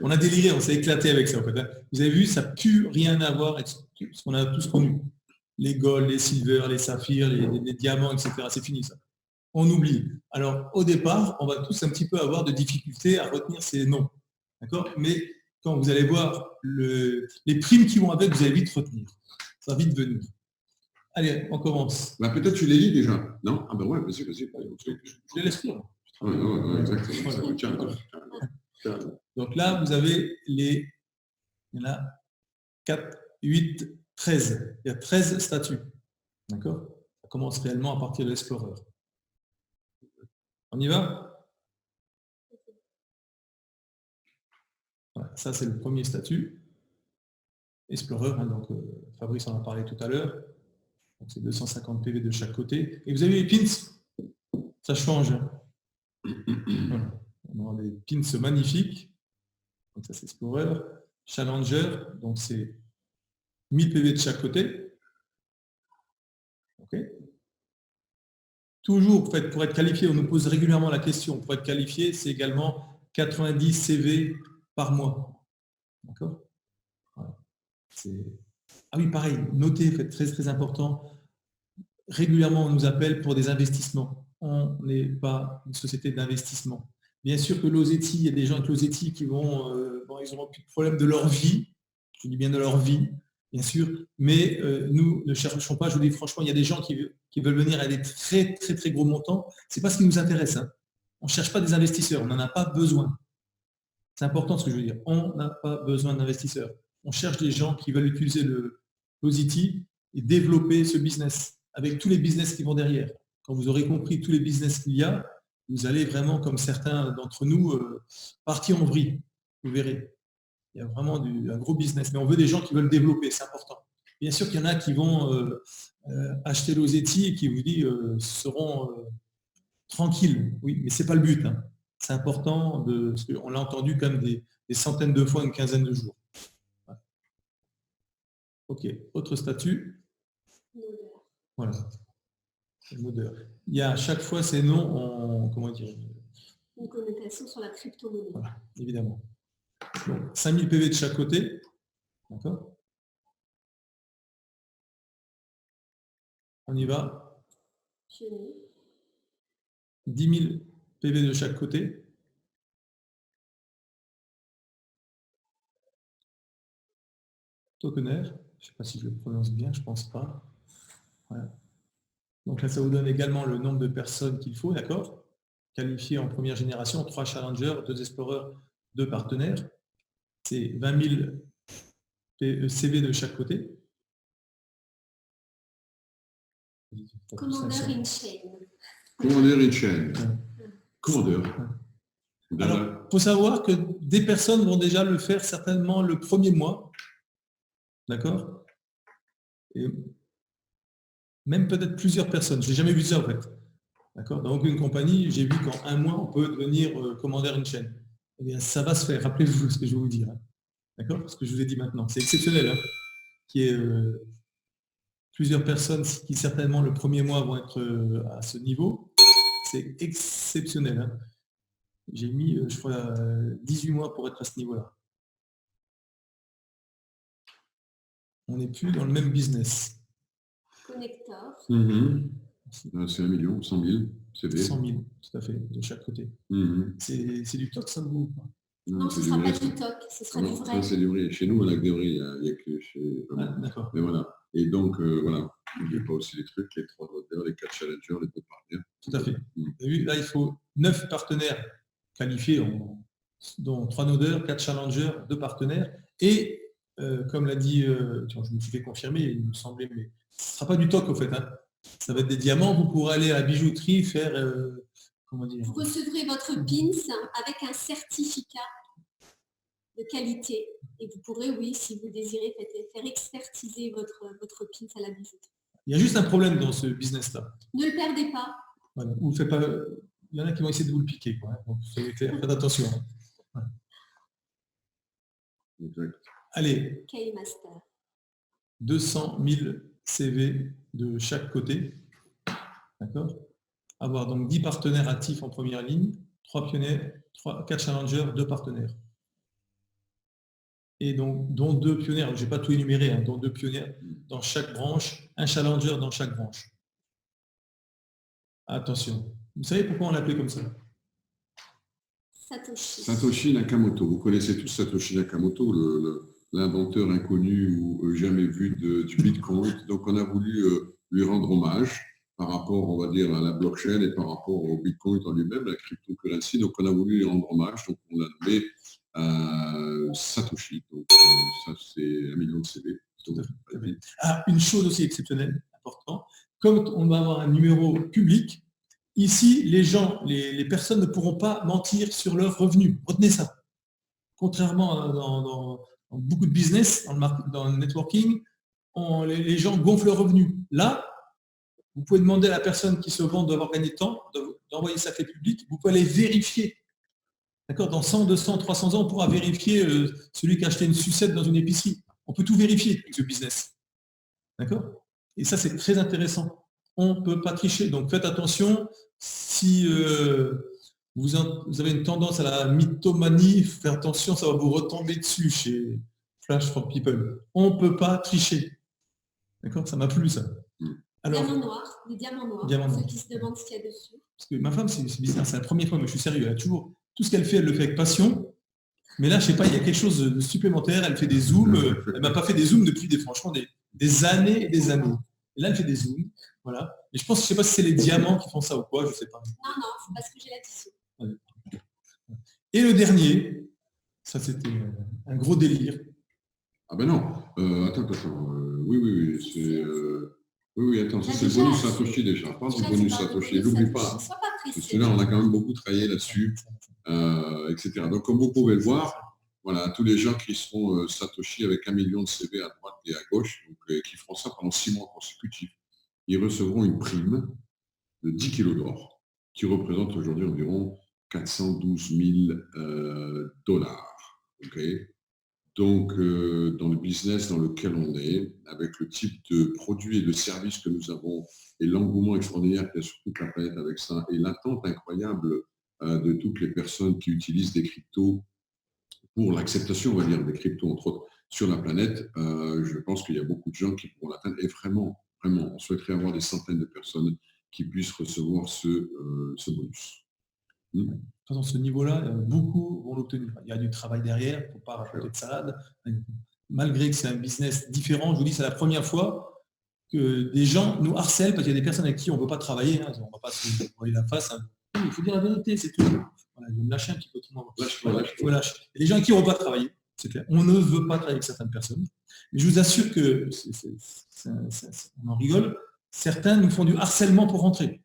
On a déliré, on s'est éclaté avec ça. En fait. Vous avez vu, ça n'a plus rien à voir avec ce qu'on a tous connu. les gold, les silver, les saphirs, les diamants, etc. C'est fini ça. On oublie. Alors, au départ, on va tous un petit peu avoir de difficultés à retenir ces noms. D'accord? Mais quand vous allez voir les primes qui vont avec, vous allez vite retenir. Ça va vite venir. Allez, on commence. Bah, peut-être tu les lis déjà, non? Ah ben ouais, vas-y. Je les laisse lire. Ouais, exactement. Voilà. Tiens. Donc là, vous avez il y en a 4, 8, 13. Il y a 13 statuts. D'accord? Ça commence réellement à partir de l'Explorer. On y va? Voilà, ça, c'est le premier statut. Explorer, hein, donc Fabrice en a parlé tout à l'heure. Donc c'est 250 PV de chaque côté. Et vous avez les pins, ça change. Voilà. On a des pins magnifiques. Donc ça c'est Explorer. Challenger, donc c'est 1000 PV de chaque côté. Okay. Toujours, pour être qualifié, on nous pose régulièrement la question. Pour être qualifié, c'est également 90 CV par mois. D'accord? Voilà. Ah oui, pareil, notez, très très important. Régulièrement, on nous appelle pour des investissements. On n'est pas une société d'investissement. Bien sûr que l'Osetti, il y a des gens avec l'Osetti qui vont, ils n'auront plus de problème de leur vie. Je dis bien de leur vie, bien sûr. Mais nous ne cherchons pas, je vous dis franchement, il y a des gens qui veulent venir à des très très très gros montants. Ce n'est pas ce qui nous intéresse. Hein. On ne cherche pas des investisseurs, on n'en a pas besoin. C'est important ce que je veux dire. On n'a pas besoin d'investisseurs. On cherche des gens qui veulent utiliser l'Osetti et développer ce business avec tous les business qui vont derrière. Quand vous aurez compris tous les business qu'il y a, vous allez vraiment, comme certains d'entre nous, partir en vrille. Vous verrez. Il y a vraiment un gros business. Mais on veut des gens qui veulent développer, c'est important. Bien sûr qu'il y en a qui vont acheter l'Osetti et qui vous dit seront tranquilles. Oui, mais ce n'est pas le but. Hein. C'est important, parce qu'on l'a entendu quand même des centaines de fois, une quinzaine de jours. Ouais. Ok, autre statut. Voilà. Modeur. Il y a à chaque fois ces noms en, comment dire, une connotation sur la crypto-monnaie. Voilà, évidemment. Donc, 5000 PV de chaque côté. D'accord? On y va. 10 000 PV de chaque côté. Tokener. Je ne sais pas si je le prononce bien, je ne pense pas. Voilà. Donc là, ça vous donne également le nombre de personnes qu'il faut, d'accord? Qualifiés en première génération, 3 challengers, 2 explorers, 2 partenaires. C'est 20 000 CV de chaque côté. Commander in-chain. Commander in-chain. Commander. Alors, il faut savoir que des personnes vont déjà le faire certainement le premier mois. D'accord? Et même peut-être plusieurs personnes. Je n'ai jamais vu ça en fait. D'accord? Dans aucune compagnie, j'ai vu qu'en un mois, on peut devenir commander in-chain. Eh bien, ça va se faire. Rappelez-vous ce que je vais vous dire. Hein. D'accord? Ce que je vous ai dit maintenant. C'est exceptionnel. Hein, qui est plusieurs personnes qui certainement le premier mois vont être à ce niveau. C'est exceptionnel. Hein. J'ai mis, je crois, 18 mois pour être à ce niveau-là. On n'est plus dans le même business. Connecteur. C'est 1 million, 100 000 CV. 100 000, tout à fait, de chaque côté. C'est du TOC, ça vous? Non, ce ne sera pas du TOC, ce sera du vrai. C'est du vrai. Chez nous, on a que des vrais. Il n'y a que chez... D'accord. Mais voilà. Et donc, voilà. N'oubliez pas aussi les trucs, les 3 vendeurs, les 4 challengers, les 2 partenaires. Tout à fait. Vous avez vu, là, il faut 9 partenaires qualifiés, dont 3 nodeurs, 4 challengers, 2 partenaires. Et, comme l'a dit, je me suis fait confirmer, il me semblait, mais ce ne sera pas du TOC, au fait. Hein. Ça va être des diamants. Vous pourrez aller à la bijouterie, faire... comment dire ? Vous recevrez votre PINS avec un certificat de qualité. Et vous pourrez, oui, si vous désirez, faire expertiser votre PINS à la bijouterie. Il y a juste un problème dans ce business-là. Ne le perdez pas. Voilà. Vous faites pas... Il y en a qui vont essayer de vous le piquer. Quoi. Donc, soyez clair, faites attention. Voilà. Exact. Allez. K-Master. 200 000 CV de chaque côté. D'accord? Avoir donc 10 partenaires actifs en première ligne, 3 pionniers, 4 challengers, 2 partenaires. et donc dont 2 pionniers, je n'ai pas tout énuméré, hein, dont 2 pionniers dans chaque branche, un challenger dans chaque branche. Attention. Vous savez pourquoi on l'appelait comme ça? Satoshi Nakamoto. Vous connaissez tous Satoshi Nakamoto, l'inventeur inconnu ou jamais vu du Bitcoin. Donc, on a voulu lui rendre hommage par rapport, on va dire, à la blockchain et par rapport au Bitcoin en lui-même, la cryptocurrency. Donc, on a voulu lui rendre hommage. Donc, on l'a nommé Satoshi. Donc, ça, c'est 1 million de CV. Donc, une chose aussi exceptionnelle, importante. Comme on va avoir un numéro public, ici, les gens, les personnes ne pourront pas mentir sur leurs revenus. Retenez ça. Contrairement dans beaucoup de business, dans le networking, les gens gonflent leurs revenus. Là, vous pouvez demander à la personne qui se vend d'avoir gagné de temps, d'envoyer sa clé publique. Vous pouvez aller vérifier. D'accord ? Dans 100, 200, 300 ans, on pourra vérifier celui qui a acheté une sucette dans une épicerie. On peut tout vérifier avec ce business. D'accord ? Et ça, c'est très intéressant. On ne peut pas tricher. Donc, faites attention. Si vous avez une tendance à la mythomanie, faites attention, ça va vous retomber dessus chez Flash for People. On ne peut pas tricher. D'accord ? Ça m'a plu, ça. Alors, des diamants noirs, pour ceux qui se demandent ce qu'il y a dessus. Parce que ma femme, c'est bizarre, c'est la première fois, mais je suis sérieux, elle a toujours, tout ce qu'elle fait, elle le fait avec passion. Mais là, je ne sais pas, il y a quelque chose de supplémentaire. Elle fait des zooms. Elle ne m'a pas fait des zooms depuis franchement des années et des années. Et là, elle fait des zooms. Voilà. Et je sais pas si c'est les diamants qui font ça ou quoi, je ne sais pas. Non, c'est parce que j'ai là-dessus. Et le dernier, ça c'était un gros délire. Ah ben non, attends. Oui, c'est... Oui, attends, ça c'est le bonus Satoshi déjà. Parle du bonus Satoshi, n'oublie pas. Parce que là, on a quand même beaucoup travaillé là-dessus, etc. Donc, comme vous pouvez le voir, voilà, tous les gens qui seront Satoshi avec 1 million de CV à droite et à gauche, donc, qui feront ça pendant 6 mois consécutifs, ils recevront une prime de 10 kilos d'or, qui représente aujourd'hui environ 412 000 dollars. Okay. Donc, dans le business dans lequel on est, avec le type de produits et de services que nous avons, et l'engouement extraordinaire qu'il y a sur toute la planète avec ça, et l'attente incroyable de toutes les personnes qui utilisent des cryptos pour l'acceptation, on va dire, des cryptos, entre autres, sur la planète, je pense qu'il y a beaucoup de gens qui pourront l'atteindre. Et vraiment, on souhaiterait avoir des centaines de personnes qui puissent recevoir ce bonus. Dans ce niveau-là, beaucoup vont l'obtenir. Il y a du travail derrière, il ne faut pas rajouter de salade. Malgré que c'est un business différent, je vous dis, c'est la première fois que des gens nous harcèlent parce qu'il y a des personnes avec qui on ne veut pas travailler. Hein, on ne va pas se voiler la face. Hein. Il faut dire la vérité, c'est tout. Voilà, je vais me lâcher un petit peu. Et les gens avec qui on ne veut pas travailler, c'est clair. On ne veut pas travailler avec certaines personnes. Mais je vous assure que, on en rigole, certains nous font du harcèlement pour rentrer.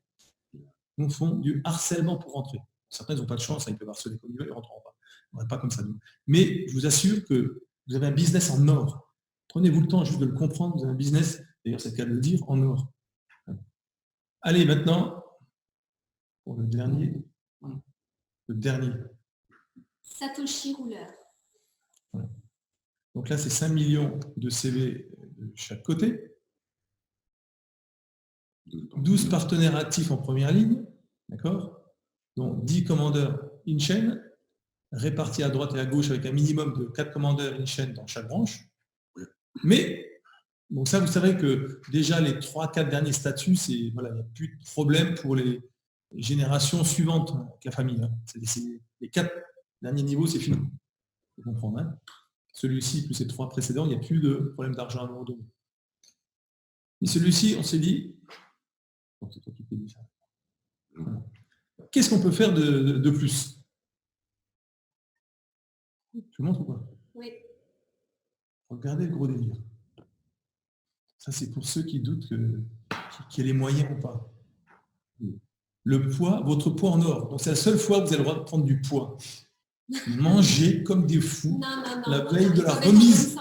Certains n'ont pas de chance, ils peuvent harceler comme ils veulent, ils ne rentreront pas. On n'est pas comme ça, nous. Mais je vous assure que vous avez un business en or. Prenez-vous le temps juste de le comprendre, vous avez un business, d'ailleurs c'est le cas de le dire, en or. Allez, maintenant, pour le dernier. Satoshi rouleur. Voilà. Donc là, c'est 5 millions de CV de chaque côté. 12 partenaires actifs en première ligne. D'accord ? Donc 10 commandeurs in-chain, répartis à droite et à gauche avec un minimum de 4 commandeurs in-chain dans chaque branche. Mais, donc ça, vous savez que déjà les 3-4 derniers statuts, il n'y a plus de problème pour les générations suivantes avec la famille. Hein. Les 4 derniers niveaux, c'est fini. Vous comprenez, hein. Celui-ci, plus ces 3 précédents, il n'y a plus de problème d'argent à un moment donné. Mais celui-ci, on s'est dit, c'est toi qui t'es dit ça. Voilà. Qu'est-ce qu'on peut faire de plus? Je vous montre ou pas? Oui. Regardez le gros délire. Ça, c'est pour ceux qui doutent qu'il y ait les moyens ou pas. Le poids, votre poids en or. Donc, c'est la seule fois que vous avez le droit de prendre du poids. Manger comme des fous la veille de la remise.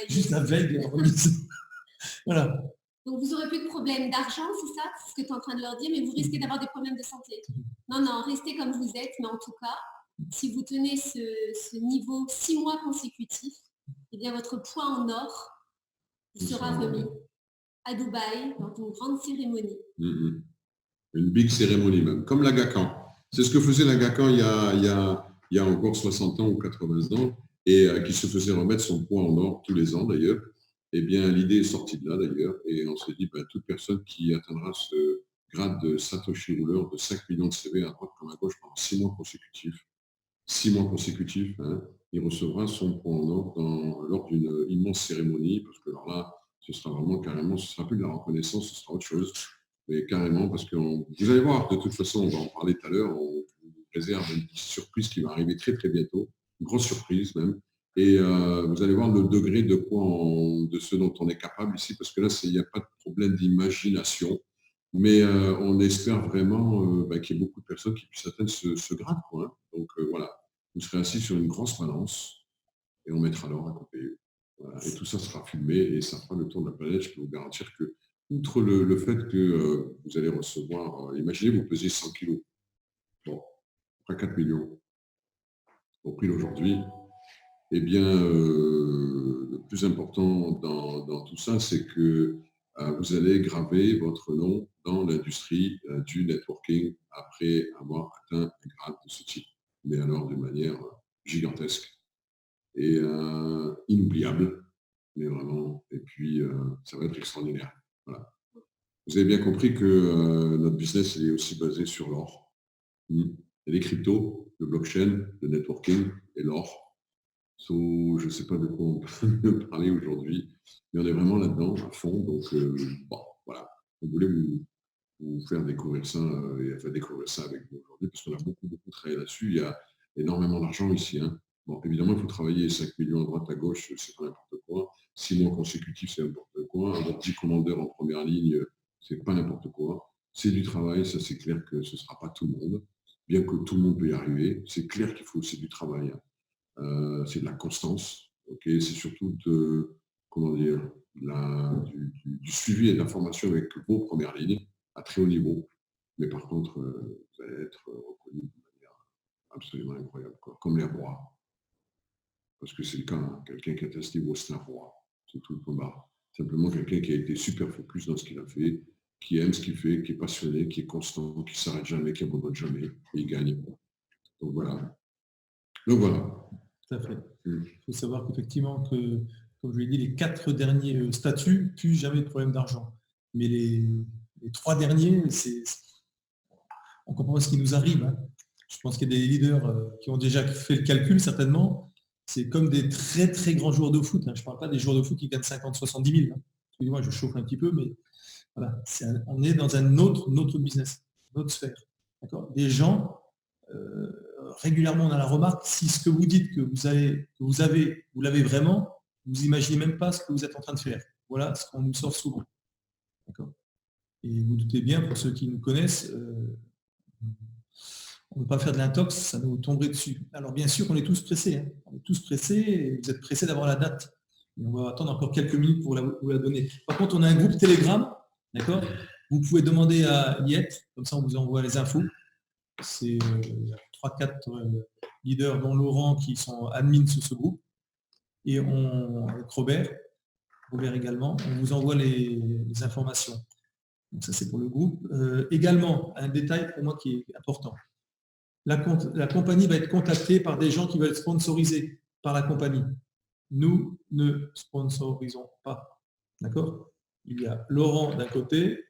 Juste la veille de la remise. Voilà. Donc, vous n'aurez plus de problème d'argent, c'est ça? C'est ce que tu es en train de leur dire, mais vous risquez d'avoir des problèmes de santé. Non, restez comme vous êtes, mais en tout cas, si vous tenez ce niveau 6 mois consécutifs, eh bien, votre poids en or sera remis à Dubaï, dans une grande cérémonie. Une big cérémonie même, comme l'Agacan. C'est ce que faisait l'Agacan il y a encore 60 ans ou 80 ans. et qui se faisait remettre son poids en or tous les ans d'ailleurs. Eh bien, l'idée est sortie de là d'ailleurs, et on s'est dit, toute personne qui atteindra ce grade de Satoshi Ruler de 5 millions de CV à droite comme à gauche pendant 6 mois consécutifs, hein, il recevra son poids en or lors d'une immense cérémonie, parce que alors là, ce sera vraiment carrément, ce sera plus de la reconnaissance, ce sera autre chose, mais carrément, parce que vous allez voir, de toute façon, on va en parler tout à l'heure, on vous réserve une petite surprise qui va arriver très très bientôt, une grosse surprise même, et vous allez voir le degré de de ce dont on est capable ici, parce que là, il n'y a pas de problème d'imagination, mais on espère vraiment qu'il y ait beaucoup de personnes qui puissent atteindre ce grade, quoi, hein. Donc voilà, vous serez assis sur une grosse balance et on mettra l'or à côté. Voilà. Et tout ça sera filmé et ça fera le tour de la planète. Je peux vous garantir que, outre le fait que vous allez recevoir, imaginez vous pesez 100 kilos, bon, après 4 millions, au prix d'aujourd'hui, eh bien, le plus important dans tout ça, c'est que vous allez graver votre nom dans l'industrie du networking après avoir atteint un grade de ce type, mais alors de manière gigantesque et inoubliable, mais vraiment, et puis ça va être extraordinaire. Voilà. Vous avez bien compris que notre business est aussi basé sur l'or. Et les cryptos, le blockchain, le networking et l'or. Je ne sais pas de quoi on peut parler aujourd'hui, mais on est vraiment là-dedans, à fond. Donc, voilà, on voulait vous faire découvrir ça et faire découvrir ça avec vous aujourd'hui, parce qu'on a beaucoup travaillé là-dessus. Il y a énormément d'argent ici, hein. Bon, évidemment, il faut travailler 5 millions à droite, à gauche, c'est pas n'importe quoi. 6 mois consécutifs, c'est n'importe quoi. Avoir 10 commandeurs en première ligne, c'est pas n'importe quoi. C'est du travail, ça c'est clair que ce ne sera pas tout le monde, bien que tout le monde peut y arriver. C'est clair qu'il faut aussi du travail, hein. C'est de la constance, okay, c'est surtout du suivi et de la formation avec vos premières lignes à très haut niveau. Mais par contre, vous allez être reconnu de manière absolument incroyable, quoi. Comme les rois. Parce que c'est le cas, hein. Quelqu'un qui est à ce niveau, c'est un roi. C'est tout le combat. Simplement quelqu'un qui a été super focus dans ce qu'il a fait, qui aime ce qu'il fait, qui est passionné, qui est constant, qui ne s'arrête jamais, qui n'abandonne jamais, et il gagne. Donc voilà. Tout à fait. Il faut savoir qu'effectivement, comme je l'ai dit, les 4 derniers statuts, plus jamais de problème d'argent. Mais les 3 derniers, on comprend ce qui nous arrive, hein. Je pense qu'il y a des leaders qui ont déjà fait le calcul, certainement. C'est comme des très très grands joueurs de foot, hein. Je ne parle pas des joueurs de foot qui gagnent 50, 70 000. Hein. Excusez-moi, je chauffe un petit peu, mais voilà, on est dans un autre business, une autre sphère. Des gens, régulièrement on a la remarque, si ce que vous dites que vous l'avez vraiment, vous n'imaginez même pas ce que vous êtes en train de faire. Voilà ce qu'on nous sort souvent. D'accord. Et vous doutez bien, pour ceux qui nous connaissent, on ne peut pas faire de l'intox, ça nous tomberait dessus. Alors bien sûr, on est tous pressés. Hein. On est tous pressés, et vous êtes pressés d'avoir la date. Et on va attendre encore quelques minutes pour vous la donner. Par contre, on a un groupe Telegram, d'accord. Vous pouvez demander à y être, comme ça on vous envoie les infos. C'est 3-4 leaders, dont Laurent, qui sont admins sur ce groupe. Et avec Robert également, on vous envoie les informations. Donc ça, c'est pour le groupe. Également, un détail pour moi qui est important. La compagnie va être contactée par des gens qui veulent être sponsorisés par la compagnie. Nous ne sponsorisons pas. D'accord. Il y a Laurent d'un côté,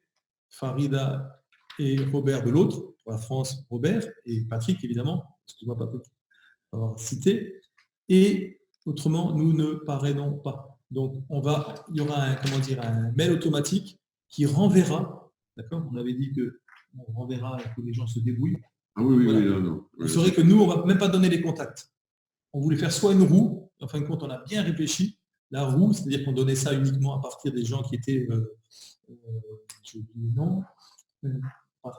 Farida et Robert de l'autre, pour la France, Robert, et Patrick, évidemment, excuse-moi Patrick, avoir cité. Et autrement, nous ne parrainons pas. Donc, il y aura un mail automatique qui renverra, d'accord. On avait dit qu'on renverra, que les gens se débrouillent. Ah oui, voilà. Non. Vous saurez que nous, on ne va même pas donner les contacts. On voulait faire soit une roue, en fin de compte, on a bien réfléchi. La roue, c'est-à-dire qu'on donnait ça uniquement à partir des gens qui étaient, j'ai oublié le nom, à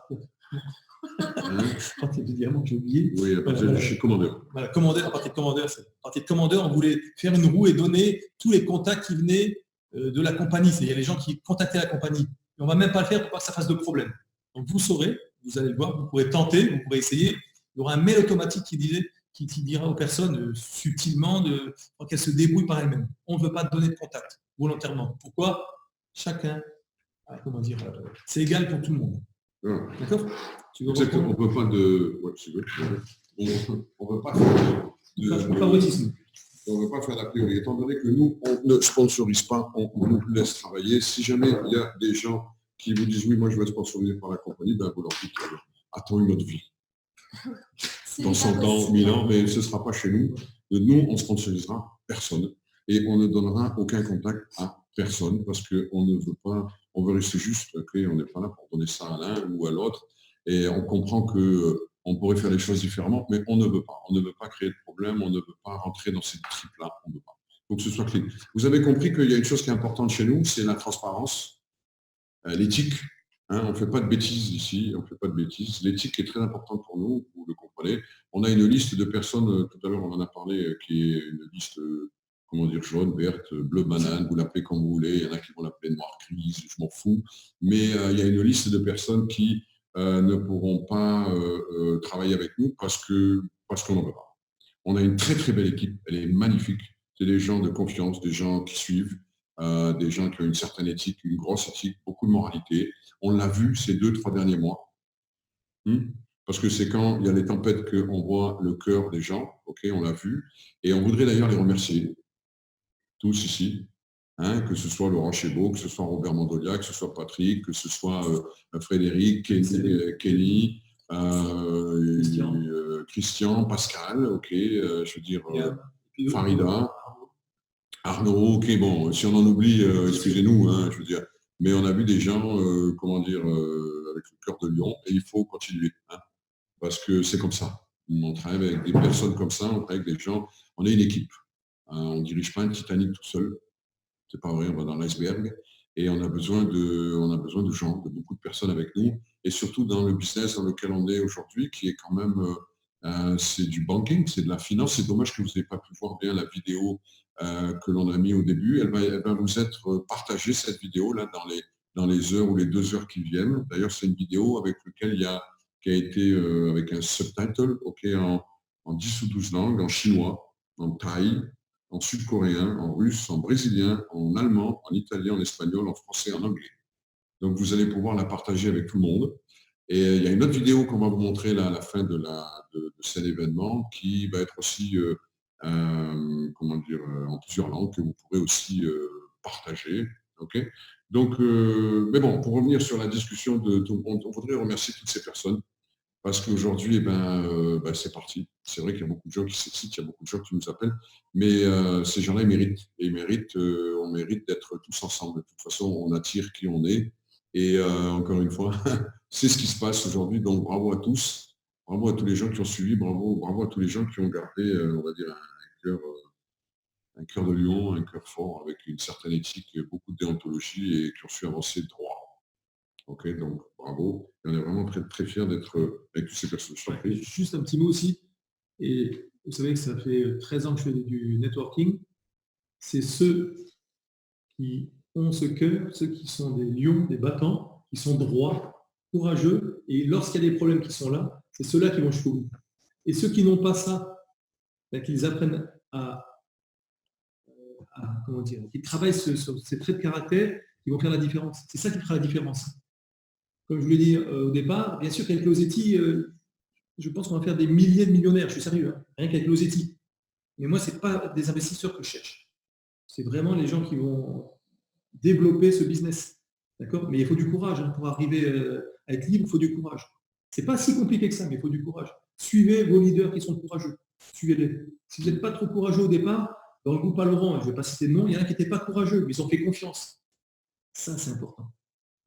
partir du diamant, j'ai oublié. Oui, à partir de chez Commandeur. Voilà, Commandeur, à partir de Commandeur, on voulait faire une roue et donner tous les contacts qui venaient de la compagnie. C'est-à-dire les gens qui contactaient la compagnie. Et on ne va même pas le faire pour pas que ça fasse de problème. Donc vous saurez, vous allez le voir, vous pourrez tenter, vous pourrez essayer. Il y aura un mail automatique qui dira aux personnes subtilement qu'elles se débrouillent par elles-mêmes. On ne veut pas donner de contact volontairement. Pourquoi? Chacun, c'est égal pour tout le monde. Ah. D'accord. On ne peut pas de... Ouais, on ne peut pas faire de favoritisme. on ne veut pas faire d'a priori. Étant donné que nous, on ne sponsorise pas, on nous laisse travailler. Si jamais il y a des gens qui vous disent oui, moi je veux être sponsorisé par la compagnie, ben, vous leur dites attends une autre vie. Dans 100 ans, 1000 ans, mais ce ne sera pas chez nous. Nous, on ne sponsorisera personne et on ne donnera aucun contact à personne parce qu'on ne veut pas, on veut rester juste, okay, on n'est pas là pour donner ça à l'un ou à l'autre et on comprend qu'on pourrait faire les choses différemment, mais on ne veut pas. On ne veut pas créer de problème, on ne veut pas rentrer dans cette tripe-là, on ne veut pas. Il faut que ce soit clean. Vous avez compris qu'il y a une chose qui est importante chez nous, c'est la transparence, l'éthique. Hein, on ne fait pas de bêtises ici, on ne fait pas de bêtises. L'éthique est très importante pour nous, vous le comprenez. On a une liste de personnes, tout à l'heure on en a parlé, qui est une liste, comment dire, jaune, verte, bleu, banane, vous l'appelez comme vous voulez, il y en a qui vont l'appeler noir grise, je m'en fous. Mais il y a une liste de personnes qui ne pourront pas travailler avec nous parce qu'on n'en veut pas. On a une très très belle équipe, elle est magnifique. C'est des gens de confiance, des gens qui suivent, des gens qui ont une certaine éthique, une grosse éthique, beaucoup de moralité. On l'a vu ces 2-3 derniers mois. Parce que c'est quand il y a les tempêtes qu'on voit le cœur des gens, ok, on l'a vu. Et on voudrait d'ailleurs les remercier, tous ici, hein, que ce soit Laurent Chébeau, que ce soit Robert Mandolia, que ce soit Patrick, que ce soit Frédéric, Kenny, Christian, Pascal, ok, je veux dire Farida, Arnaud, ok, bon, si on en oublie, excusez-nous, hein, je veux dire, mais on a vu des gens, comment dire, avec le cœur de lion, et il faut continuer, hein, parce que c'est comme ça. On travaille avec des personnes comme ça, on travaille avec des gens, on est une équipe. Hein, on ne dirige pas un Titanic tout seul, c'est pas vrai, on va dans l'iceberg, et on a besoin de gens, de beaucoup de personnes avec nous, et surtout dans le business dans lequel on est aujourd'hui, qui est quand même, c'est du banking, c'est de la finance. C'est dommage que vous n'ayez pas pu voir bien la vidéo que l'on a mis au début. Elle va vous être partagée, cette vidéo, là, dans les heures ou les 2 heures qui viennent. D'ailleurs, c'est une vidéo avec laquelle qui a été avec un subtitle, ok, en 10 ou 12 langues, en chinois, en thaï, en sud-coréen, en russe, en brésilien, en allemand, en italien, en espagnol, en français, en anglais. Donc, vous allez pouvoir la partager avec tout le monde. Et il y a une autre vidéo qu'on va vous montrer là, à la fin de cet événement qui va être aussi, comment dire, en plusieurs langues que vous pourrez aussi partager. Okay, donc, mais bon, pour revenir sur la discussion, on voudrait remercier toutes ces personnes parce qu'aujourd'hui, c'est parti. C'est vrai qu'il y a beaucoup de gens qui s'excitent, il y a beaucoup de gens qui nous appellent, mais ces gens-là, ils méritent. Et on mérite d'être tous ensemble. De toute façon, on attire qui on est. Et encore une fois, c'est ce qui se passe aujourd'hui. Donc, bravo à tous. Bravo à tous les gens qui ont suivi. Bravo à tous les gens qui ont gardé, on va dire, un cœur de lion, un cœur fort, avec une certaine éthique, beaucoup de déontologie et qui ont su avancer droit. Ok, donc bravo. Et on est vraiment très, très fiers d'être avec toutes ces personnes. Juste un petit mot aussi. Et vous savez que ça fait 13 ans que je fais du networking. C'est ceux qui ont ce cœur, ceux qui sont des lions, des battants, qui sont droits, courageux. Et lorsqu'il y a des problèmes qui sont là, c'est ceux-là qui vont jusqu'au bout. Et ceux qui n'ont pas ça, qu'ils apprennent à comment dire, qu'ils travaillent sur ces traits de caractère, qui vont faire la différence. C'est ça qui fera la différence. Comme je vous l'ai dit au départ, bien sûr qu'avec Losetti, je pense qu'on va faire des milliers de millionnaires, je suis sérieux, hein, rien qu'avec Losetti. Mais moi, ce n'est pas des investisseurs que je cherche. C'est vraiment les gens qui vont développer ce business. D'accord ? Mais il faut du courage. Hein, pour arriver à être libre, il faut du courage. Ce n'est pas si compliqué que ça, mais il faut du courage. Suivez vos leaders qui sont courageux. Suivez-les. Si vous n'êtes pas trop courageux au départ, dans le groupe à Laurent, je ne vais pas citer de nom, il y en a qui n'étaient pas courageux, mais ils ont fait confiance. Ça, c'est important.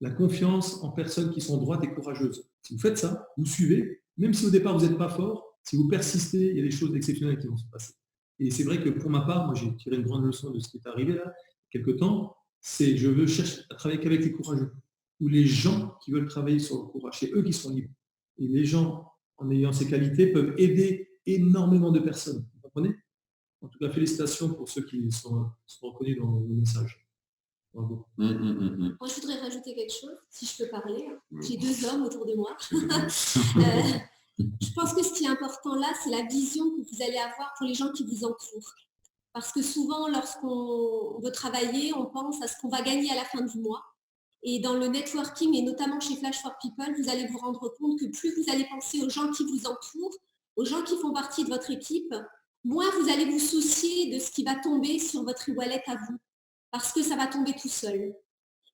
La confiance en personnes qui sont droites et courageuses. Si vous faites ça, vous suivez, même si au départ vous n'êtes pas fort, si vous persistez, il y a des choses exceptionnelles qui vont se passer. Et c'est vrai que pour ma part, moi j'ai tiré une grande leçon de ce qui est arrivé là, il y a quelques temps, c'est je veux chercher à travailler qu'avec les courageux, ou les gens qui veulent travailler sur le courage, c'est eux qui sont libres. Et les gens, en ayant ces qualités, peuvent aider énormément de personnes. Vous comprenez ? En tout cas, félicitations pour ceux qui sont reconnus dans le message. Moi, je voudrais rajouter quelque chose, si je peux parler. J'ai 2 hommes autour de moi. Je pense que ce qui est important là, c'est la vision que vous allez avoir pour les gens qui vous entourent. Parce que souvent, lorsqu'on veut travailler, on pense à ce qu'on va gagner à la fin du mois. Et dans le networking, et notamment chez Flash for People, vous allez vous rendre compte que plus vous allez penser aux gens qui vous entourent, aux gens qui font partie de votre équipe, moins vous allez vous soucier de ce qui va tomber sur votre e-wallet à vous, parce que ça va tomber tout seul.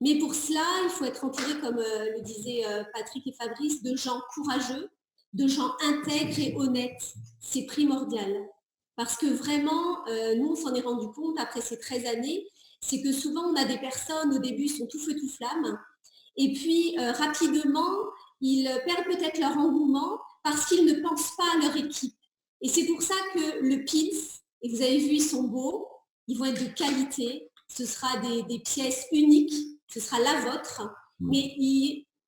Mais pour cela, il faut être entouré, comme le disaient Patrick et Fabrice, de gens courageux, de gens intègres et honnêtes. C'est primordial. Parce que vraiment, nous, on s'en est rendu compte après ces 13 années, c'est que souvent, on a des personnes, au début, sont tout feu, tout flamme, et puis rapidement, ils perdent peut-être leur engouement parce qu'ils ne pensent pas à leur équipe. Et c'est pour ça que le pins, et vous avez vu, ils sont beaux, ils vont être de qualité, ce sera des pièces uniques, ce sera la vôtre, mais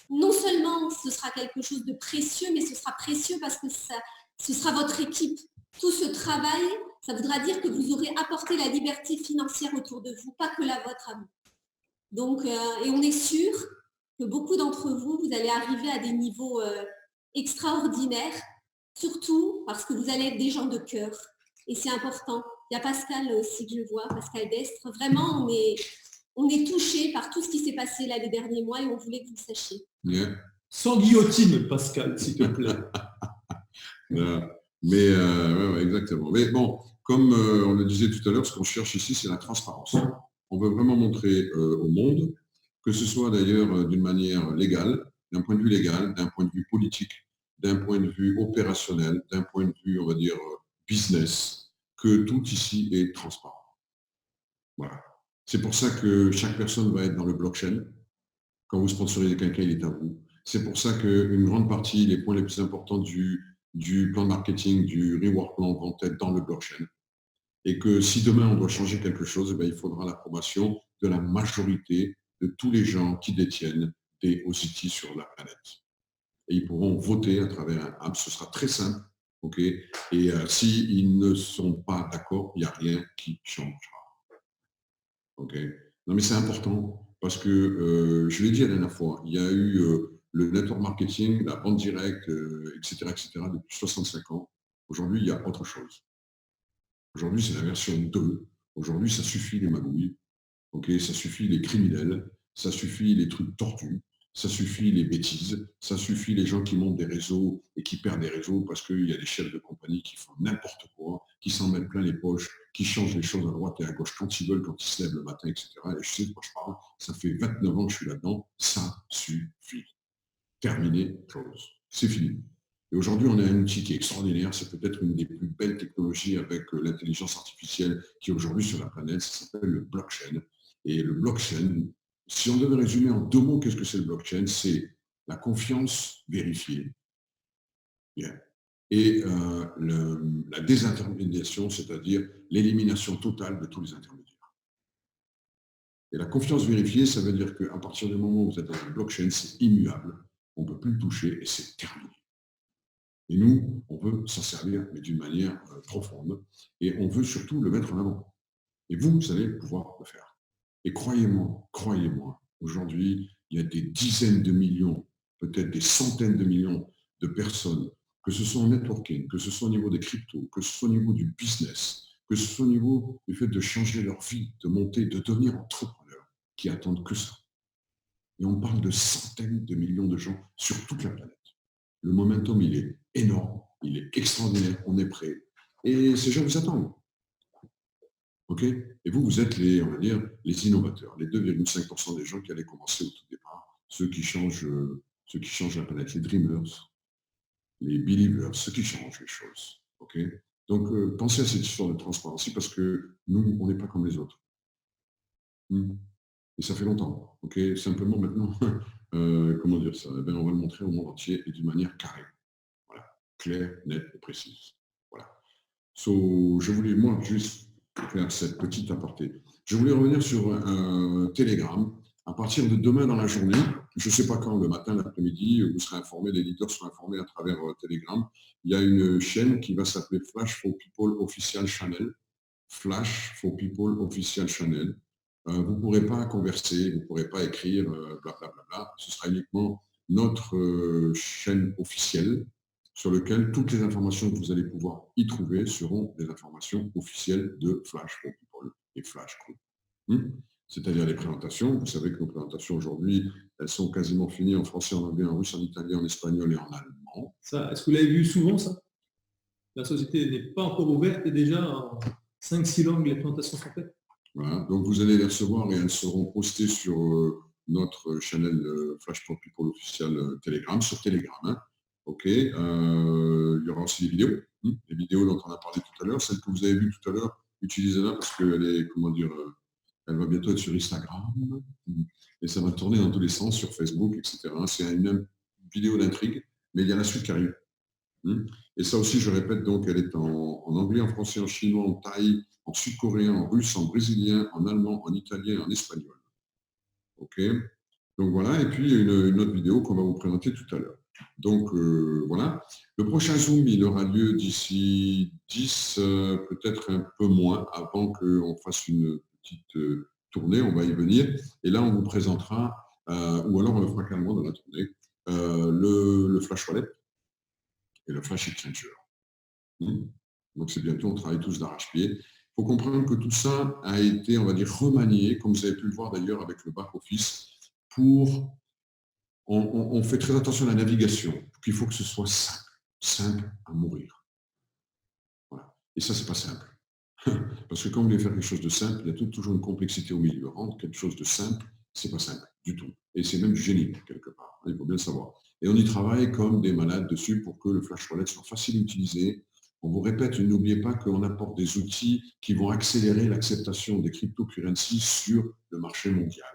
non seulement ce sera quelque chose de précieux, mais ce sera précieux parce que ce sera votre équipe. Tout ce travail, ça voudra dire que vous aurez apporté la liberté financière autour de vous, pas que la vôtre à vous. Donc, et on est sûr que beaucoup d'entre vous, vous allez arriver à des niveaux extraordinaires, surtout parce que vous allez être des gens de cœur. Et c'est important. Il y a Pascal aussi que je vois, Pascal Destre. Vraiment, on est touché par tout ce qui s'est passé là les derniers mois et on voulait que vous le sachiez. Yeah. Sans guillotine, Pascal, s'il te plaît. Mais ouais, exactement. Mais bon, comme on le disait tout à l'heure, ce qu'on cherche ici, c'est la transparence. On veut vraiment montrer au monde, que ce soit d'ailleurs d'une manière légale, d'un point de vue légal, d'un point de vue politique, d'un point de vue opérationnel, d'un point de vue, on va dire, business, que tout ici est transparent. Voilà. C'est pour ça que chaque personne va être dans le blockchain. Quand vous sponsorisez quelqu'un, il est à vous. C'est pour ça qu'une grande partie, les points les plus importants du plan de marketing, du reward plan vont être dans le blockchain. Et que si demain on doit changer quelque chose, eh bien, il faudra l'approbation de la majorité de tous les gens qui détiennent des OCT sur la planète. Et ils pourront voter à travers un app, ce sera très simple. Okay, et s'ils ne sont pas d'accord, il n'y a rien qui changera. Okay. Non mais c'est important parce que, je l'ai dit la dernière fois, il y a eu le network marketing, la vente directe, etc., depuis 65 ans. Aujourd'hui, il y a autre chose. Aujourd'hui, c'est la version 2. Aujourd'hui, ça suffit les magouilles, okay, ça suffit les criminels, ça suffit les trucs tordus, ça suffit les bêtises, ça suffit les gens qui montent des réseaux et qui perdent des réseaux parce qu'il y a des chefs de compagnie qui font n'importe quoi, qui s'en mettent plein les poches, qui changent les choses à droite et à gauche quand ils veulent, quand ils se lèvent le matin, etc. Et je sais de quoi je parle, ça fait 29 ans que je suis là-dedans, ça suffit. Terminé, chose. C'est fini. Et aujourd'hui, on a un outil qui est extraordinaire, c'est peut-être une des plus belles technologies avec l'intelligence artificielle qui est aujourd'hui sur la planète, ça s'appelle le blockchain. Et le blockchain, si on devait résumer en 2 mots, qu'est-ce que c'est le blockchain? C'est la confiance vérifiée. Bien. Et la désintermédiation, c'est-à-dire l'élimination totale de tous les intermédiaires. Et la confiance vérifiée, ça veut dire qu'à partir du moment où vous êtes dans le blockchain, c'est immuable, on ne peut plus le toucher et c'est terminé. Et nous, on veut s'en servir, mais d'une manière profonde, et on veut surtout le mettre en avant. Et vous allez pouvoir le faire. Et croyez-moi, aujourd'hui, il y a des dizaines de millions, peut-être des centaines de millions de personnes, que ce soit en networking, que ce soit au niveau des cryptos, que ce soit au niveau du business, que ce soit au niveau du fait de changer leur vie, de monter, de devenir entrepreneurs, qui attendent que ça. Et on parle de centaines de millions de gens sur toute la planète. Le momentum, il est énorme, il est extraordinaire, on est prêt. Et ces gens vous attendent. Okay, et vous êtes les, on va dire, les innovateurs, les 2,5% des gens qui allaient commencer au tout départ, ceux qui changent la planète, les dreamers, les believers, ceux qui changent les choses. Okay, donc, pensez à cette histoire de transparence parce que nous, on n'est pas comme les autres. Et ça fait longtemps. Okay, simplement maintenant, comment dire ça? Ben, on va le montrer au monde entier et d'une manière carrée. Voilà, claire, nette et précise. Voilà. So, je voulais, moi, juste faire cette petite aparté. Je voulais revenir sur un Telegram. À partir de demain dans la journée, je ne sais pas quand, le matin, l'après-midi, vous serez informés, l'éditeur sera informé à travers Telegram. Il y a une chaîne qui va s'appeler Flash for People Official Channel. Flash for People Official Channel. Vous ne pourrez pas converser, vous ne pourrez pas écrire, blablabla. Ce sera uniquement notre chaîne officielle sur lequel toutes les informations que vous allez pouvoir y trouver seront des informations officielles de Flash for People et Flash Group. C'est-à-dire les présentations. Vous savez que nos présentations aujourd'hui, elles sont quasiment finies en français, en anglais, en russe, en italien, en espagnol et en allemand. Ça, est-ce que vous l'avez vu souvent, ça? la société n'est pas encore ouverte et déjà en 5-6 langues, les présentations sont faites. Voilà, donc vous allez les recevoir et elles seront postées sur notre channel Flash for People officiel Telegram, sur Telegram. Hein. Ok, il y aura aussi des vidéos, les vidéos dont on a parlé tout à l'heure, celle que vous avez vue tout à l'heure, utilisez-la parce qu'elle est, comment dire, elle va bientôt être sur Instagram et ça va tourner dans tous les sens sur Facebook, etc. C'est une vidéo d'intrigue, mais il y a la suite qui arrive. Et ça aussi, je répète, donc elle est en anglais, en français, en chinois, en thaï, en sud-coréen, en russe, en brésilien, en allemand, en italien, en espagnol. Ok. Donc voilà, et puis une autre vidéo qu'on va vous présenter tout à l'heure. Donc voilà. Le prochain Zoom, il aura lieu d'ici 10, peut-être un peu moins, avant qu'on fasse une petite tournée, on va y venir. Et là, on vous présentera, ou alors on le fera carrément dans la tournée, le Flash Wallet et le Flash Exchanger. Donc c'est bientôt, on travaille tous d'arrache-pied. Il faut comprendre que tout ça a été, on va dire, remanié, comme vous avez pu le voir d'ailleurs avec le back-office, pour... On fait très attention à la navigation, puis il faut que ce soit simple à mourir. Voilà. Et ça, c'est pas simple. Parce que quand vous voulez faire quelque chose de simple, il y a toujours une complexité au milieu. Rendre quelque chose de simple, c'est pas simple du tout. Et c'est même du génie, quelque part. Il faut bien le savoir. Et on y travaille comme des malades dessus pour que le Flash Wallet soit facile à utiliser. On vous répète, n'oubliez pas qu'on apporte des outils qui vont accélérer l'acceptation des cryptocurrencies sur le marché mondial.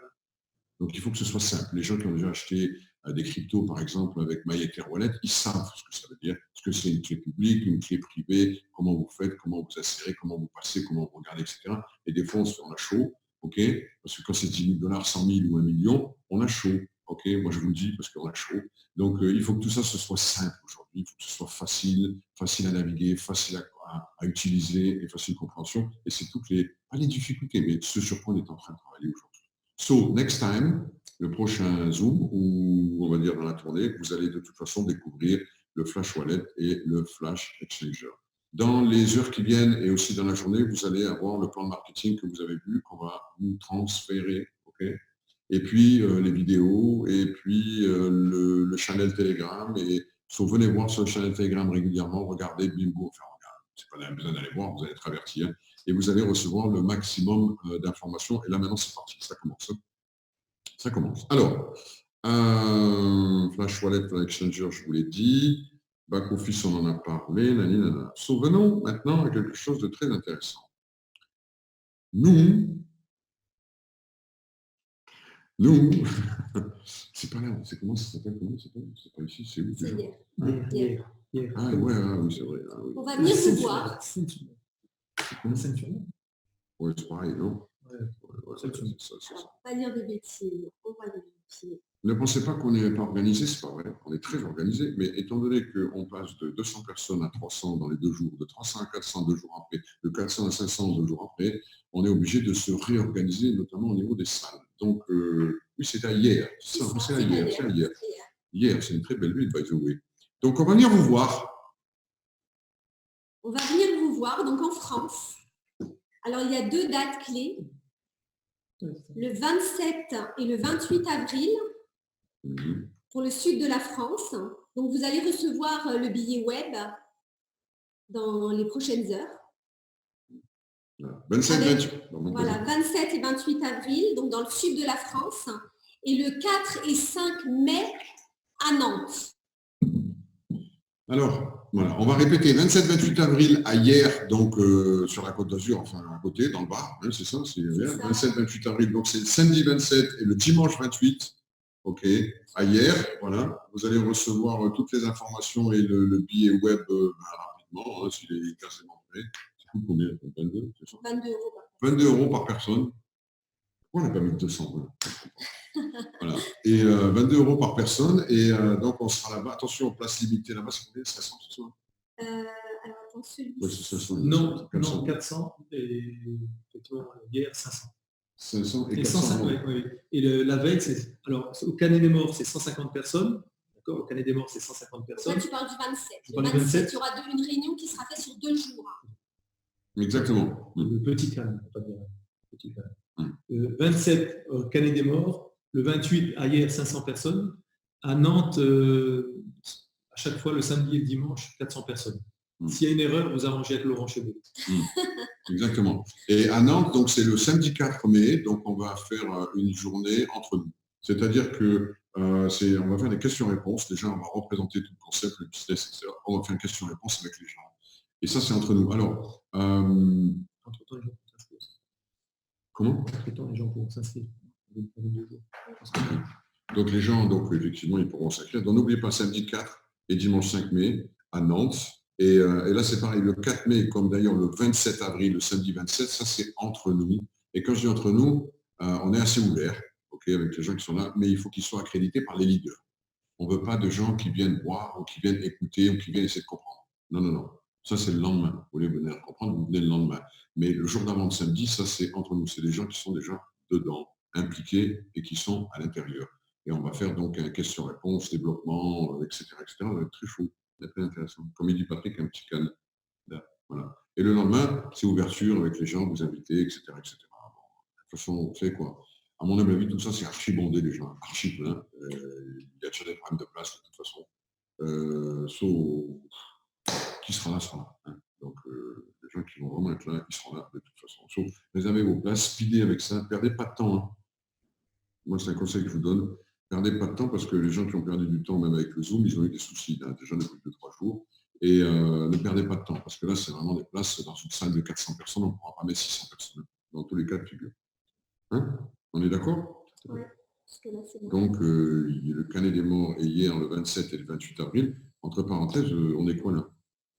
Donc, il faut que ce soit simple. Les gens qui ont déjà acheté des cryptos, par exemple, avec MyEtherWallet, ils savent ce que ça veut dire, ce que c'est une clé publique, une clé privée, comment vous faites, comment vous insérez, comment vous passez, comment vous regardez, etc. Et des fois, on a chaud, ok, parce que quand c'est 10 000 $, 100 000 ou 1 million, on a chaud, ok. Moi, je vous le dis parce qu'on a chaud. Donc, il faut que tout ça, ce soit simple aujourd'hui. Il faut que ce soit facile à naviguer, facile à utiliser et facile de compréhension. Et c'est toutes pas les difficultés, mais ce sur quoi on est en train de travailler aujourd'hui. So, next time, le prochain Zoom, ou on va dire dans la tournée, vous allez de toute façon découvrir le Flash Wallet et le Flash Exchanger. Dans les heures qui viennent et aussi dans la journée, vous allez avoir le plan de marketing que vous avez vu, qu'on va vous transférer, ok. Et puis les vidéos, et puis le channel Telegram. Et so, venez voir sur le channel Telegram régulièrement, regardez, bimbo, enfin regarde. C'est pas besoin d'aller voir, vous allez être averti. Hein. Et vous allez recevoir le maximum d'informations. Et là, maintenant, c'est parti, ça commence. Ça commence. Alors, Flash Wallet, Flash Exchanger, je vous l'ai dit. Back Office, on en a parlé. Nanana. So, venons maintenant à quelque chose de très intéressant. Nous, c'est pas là, c'est comment ça s'appelle, c'est pas ici, c'est où déjà? Hier. Ah ouais, oui, c'est vrai. Ah, oui. On va venir vous voir. Ouais, c'est pareil, non? On va pas dire de bêtises. On va dire de bêtises. Ne pensez pas qu'on n'est pas organisé, c'est pas vrai. On est très organisé, mais étant donné qu'on passe de 200 personnes à 300 dans les 2 jours, de 300 à 400 2 jours après, de 400 à 500 2 jours après, on est obligé de se réorganiser, notamment au niveau des salles. Donc, oui, c'était hier. C'est hier. Hier, c'est une très belle ville, by the way. Donc, on va venir vous voir. On va venir vous voir, donc en France. Alors, il y a 2 dates clés. Le 27 et le 28 avril pour le sud de la France. Donc, vous allez recevoir le billet web dans les prochaines heures. 27 et 28 avril, donc dans le sud de la France. Et le 4 et 5 mai à Nantes. Alors, voilà, on va répéter 27-28 avril à hier, donc sur la Côte d'Azur, enfin à côté, dans le Var, hein, c'est ça, c'est 27-28 avril, donc c'est le samedi 27 et le dimanche 28, ok, à hier, voilà, vous allez recevoir toutes les informations et le billet web rapidement, hein, s'il est quasiment prêt. Ça coûte combien? 22, c'est ça? 22 € par personne. Pourquoi on n'a pas mis 200 €? Voilà. Et 22 € par personne. Et donc, on sera là-bas. Attention, place limitée là-bas, c'est combien? 500, c'est ça? Alors, attends, celui-ci. Ouais, c'est 500. Non, 400. Et effectivement, hier, 500. 500 et 400. Oui. Et la veille, c'est. Alors, au Canet des Morts, c'est 150 personnes. D'accord. Au Canet des Morts, c'est 150 personnes. Là, tu parles du 27. Le 27, il y aura une réunion qui sera faite sur 2 jours. Exactement. Le petit Canet, pas dire. Petit Canet. Le 27 au Canet des Morts, le 28 à hier 500 personnes, à Nantes à chaque fois le samedi et le dimanche 400 personnes. S'il y a une erreur, vous arrangez avec Laurent Chébeau. Exactement. Et à Nantes, donc c'est le samedi 4 mai, donc on va faire une journée entre nous. C'est-à-dire que on va faire des questions-réponses. Déjà, on va représenter tout le concept, le business, etc. On va faire une question-réponse avec les gens. Et ça, c'est entre nous. Alors, Entre-temps, les gens pourront s'inscrire. Comment? Entre-temps, les gens pourront s'inscrire. Donc les gens, donc effectivement, ils pourront s'inscrire. Donc n'oubliez pas, samedi 4 et dimanche 5 mai à Nantes. Et là, c'est pareil, le 4 mai, comme d'ailleurs le 27 avril, le samedi 27, ça c'est entre nous. Et quand je dis entre nous, on est assez ouvert, avec les gens qui sont là, mais il faut qu'ils soient accrédités par les leaders. On ne veut pas de gens qui viennent boire ou qui viennent écouter ou qui viennent essayer de comprendre. Non, non, non. Ça, c'est le lendemain. Vous voulez venir comprendre, vous venez le lendemain. Mais le jour d'avant, le samedi, ça, c'est entre nous. C'est des gens qui sont déjà dedans, impliqués et qui sont à l'intérieur. Et on va faire donc un question-réponse, développement, etc., etc. Ça va être très chaud, ça va être très intéressant. Comme il dit Patrick, un petit calme. Voilà. Et le lendemain, c'est ouverture avec les gens, vous invitez, etc., etc. Bon, de toute façon, vous savez quoi? À mon humble avis, tout ça, c'est archi bondé déjà, archi plein. Il y a déjà des problèmes de place, de toute façon. Qui sera là, sera là. Hein. Donc, les gens qui vont vraiment être là, ils seront là, de toute façon. Réservez vos places, speedez avec ça, perdez pas de temps. Hein. Moi, c'est un conseil que je vous donne. Perdez pas de temps parce que les gens qui ont perdu du temps, même avec le Zoom, ils ont eu des soucis déjà depuis 2-3 jours. Et ne perdez pas de temps parce que là, c'est vraiment des places dans une salle de 400 personnes, on ne pourra pas mettre 600 personnes dans tous les cas de figure. Hein? On est d'accord? Oui. Donc, le canet des morts est hier, le 27 et le 28 avril. Entre parenthèses, on est quoi là?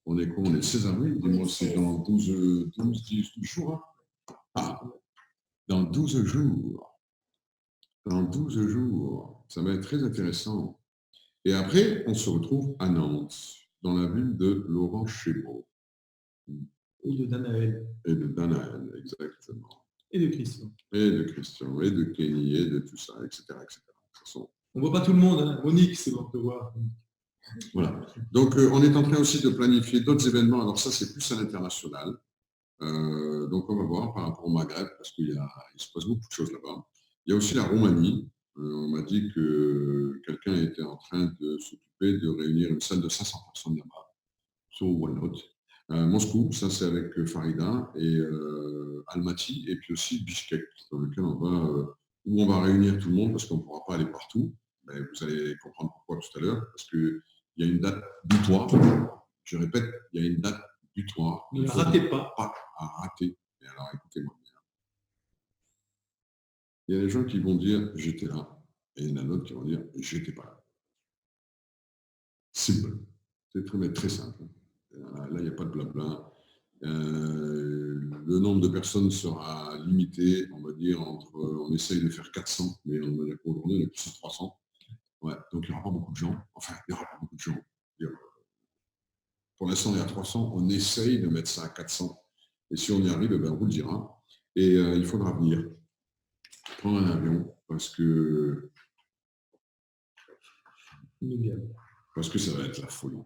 On est quoi? On est le 16 avril. Dis-moi, c'est dans 12 jours. Hein? Ah, dans 12 jours. Dans 12 jours. Ça va être très intéressant. Et après, on se retrouve à Nantes, dans la ville de Laurent Chébeau. Et de Danaël. Et de Danaël, exactement. Et de Christian. Et de Christian, et de Kenny, et de tout ça, etc. etc. On ne voit pas tout le monde, hein. Monique, c'est bon de voir. Voilà. Donc, on est en train aussi de planifier d'autres événements. Alors ça, c'est plus à l'international. Donc, on va voir par rapport au Maghreb, parce qu'il se passe beaucoup de choses là-bas. Il y a aussi la Roumanie. On m'a dit que quelqu'un était en train de s'occuper de réunir une salle de 500 personnes là-bas. So, why not? Moscou, ça c'est avec Farida et Almaty, et puis aussi Bishkek, dans lequel où on va réunir tout le monde, parce qu'on ne pourra pas aller partout. Mais vous allez comprendre pourquoi tout à l'heure, parce qu'il y a une date butoir. Je répète, il y a une date butoir. Ne la ratez pas. Pas à rater. Et alors, écoutez-moi bien. Il y a des gens qui vont dire « j'étais là », et il y en a d'autres qui vont dire « j'étais pas là ». Simple. C'est très simple. Là, il n'y a pas de blabla. Le nombre de personnes sera limité, on va dire, on essaye de faire 400, mais on va dire qu'aujourd'hui, on est plus de 300. Ouais, donc, il n'y aura pas beaucoup de gens. Enfin, il n'y aura pas beaucoup de gens. Pour l'instant, on est à 300. On essaye de mettre ça à 400. Et si on y arrive, ben, on vous le dira. Et il faudra venir prendre un avion parce que ça va être la folie.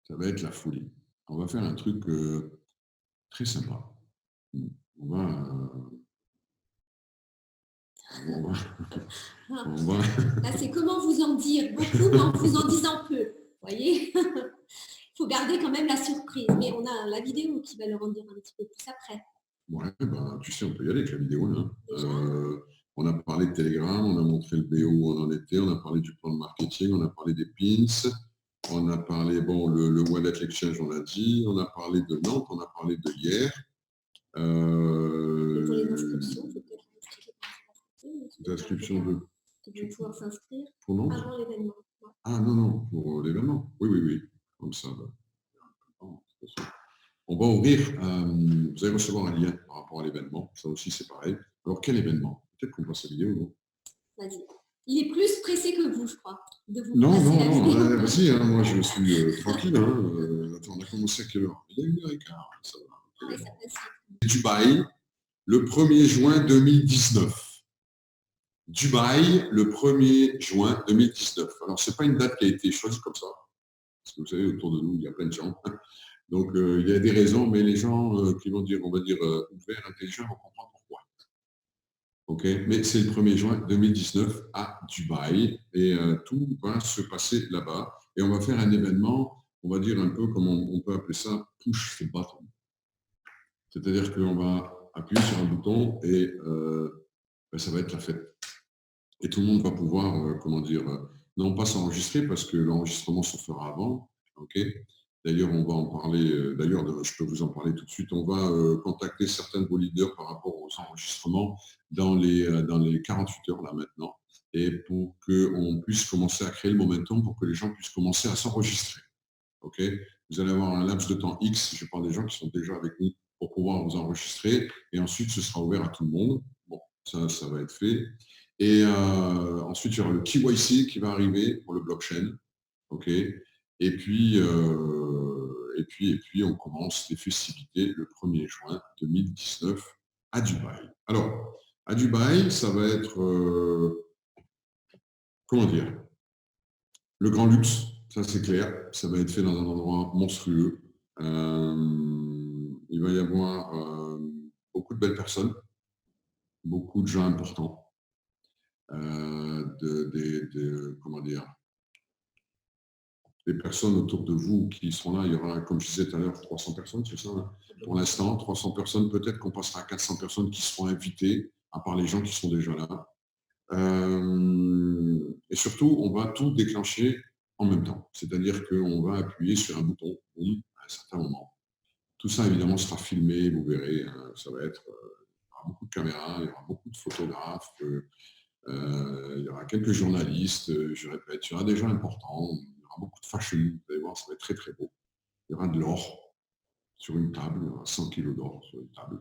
Ça va être la folie. On va faire un truc très sympa. On va... Là, c'est comment vous en dire beaucoup, mais en vous en disant peu. Vous voyez? Il faut garder quand même la surprise. Mais on a la vidéo qui va le rendre un petit peu plus après. Ouais, ben, tu sais, on peut y aller avec la vidéo. Là. On a parlé de Telegram, on a montré le BO où on en était, on a parlé du plan de marketing, on a parlé des pins, on a parlé, bon, le Wallet Exchange, on l'a dit, on a parlé de Nantes, on a parlé de hier. Et pour les inscriptions, peut-être inscriptions de... Tu vas pouvoir s'inscrire avant l'événement. Ouais. Ah non, pour l'événement. Oui. Comme ça. On va ouvrir, vous allez recevoir un lien par rapport à l'événement. Ça aussi, c'est pareil. Alors, quel événement? Peut-être qu'on passe la vidéo, non? Vas-y. Il est plus pressé que vous, je crois, de vous Non, vas-y, hein, moi je suis tranquille. Hein. Attends, on a commencé à quelle heure? Il y a 1h15, ça va. Ouais, ça passe. Dubaï, le 1er juin 2019. Dubaï, le 1er juin 2019. Alors, ce n'est pas une date qui a été choisie comme ça. Parce que vous savez, autour de nous, il y a plein de gens. Donc, il y a des raisons, mais les gens qui vont dire, on va dire, ouverts, intelligents, vont comprendre pourquoi. OK? Mais c'est le 1er juin 2019 à Dubaï et tout va se passer là-bas. Et on va faire un événement on va dire un peu comme on peut appeler ça push the button. C'est-à-dire qu'on va appuyer sur un bouton et ça va être la fête. Et tout le monde va pouvoir, non pas s'enregistrer parce que l'enregistrement se fera avant. Okay. D'ailleurs, on va en parler, je peux vous en parler tout de suite. On va contacter certains de vos leaders par rapport aux enregistrements dans les 48 heures là maintenant, et pour qu'on puisse commencer à créer le momentum pour que les gens puissent commencer à s'enregistrer. Okay. Vous allez avoir un laps de temps X, je parle des gens qui sont déjà avec nous, pour pouvoir vous enregistrer, et ensuite ce sera ouvert à tout le monde. Bon, ça va être fait. Et ensuite, il y aura le KYC qui va arriver pour le blockchain. Okay. Et puis, on commence les festivités le 1er juin 2019 à Dubaï. Alors, à Dubaï, ça va être, le grand luxe, ça c'est clair. Ça va être fait dans un endroit monstrueux. Il va y avoir beaucoup de belles personnes, beaucoup de gens importants. Des personnes autour de vous qui seront là. Il y aura, comme je disais tout à l'heure, 300 personnes, c'est ça, hein, pour l'instant. 300 personnes, peut-être qu'on passera à 400 personnes qui seront invitées, à part les gens qui sont déjà là. Et surtout, on va tout déclencher en même temps. C'est-à-dire qu'on va appuyer sur un bouton à un certain moment. Tout ça, évidemment, sera filmé, vous verrez. Hein, ça va être... il y aura beaucoup de caméras, il y aura beaucoup de photographes, il y aura quelques journalistes, je répète, il y aura des gens importants. Beaucoup de fashion, vous allez voir, ça va être très très beau. Il y aura de l'or sur une table, il y aura 100 kilos d'or sur une table.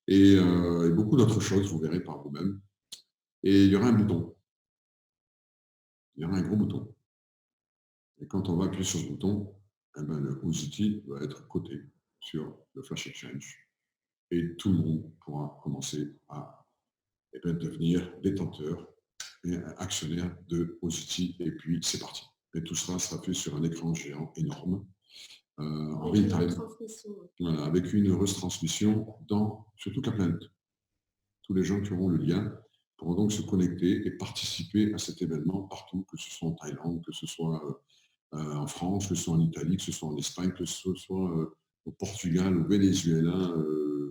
Et beaucoup d'autres choses, vous verrez par vous-même. Et il y aura un bouton. Il y aura un gros bouton. Et quand on va appuyer sur ce bouton, le OZT va être coté sur le Flash Exchange. Et tout le monde pourra commencer à devenir détenteur et actionnaire de OZT. Et puis c'est parti. Et tout cela sera fait sur un écran géant énorme, en real time, voilà, avec une retransmission sur toute la planète. Tous les gens qui auront le lien pourront donc se connecter et participer à cet événement partout, que ce soit en Thaïlande, que ce soit en France, que ce soit en Italie, que ce soit en Espagne, que ce soit au Portugal, au Venezuela,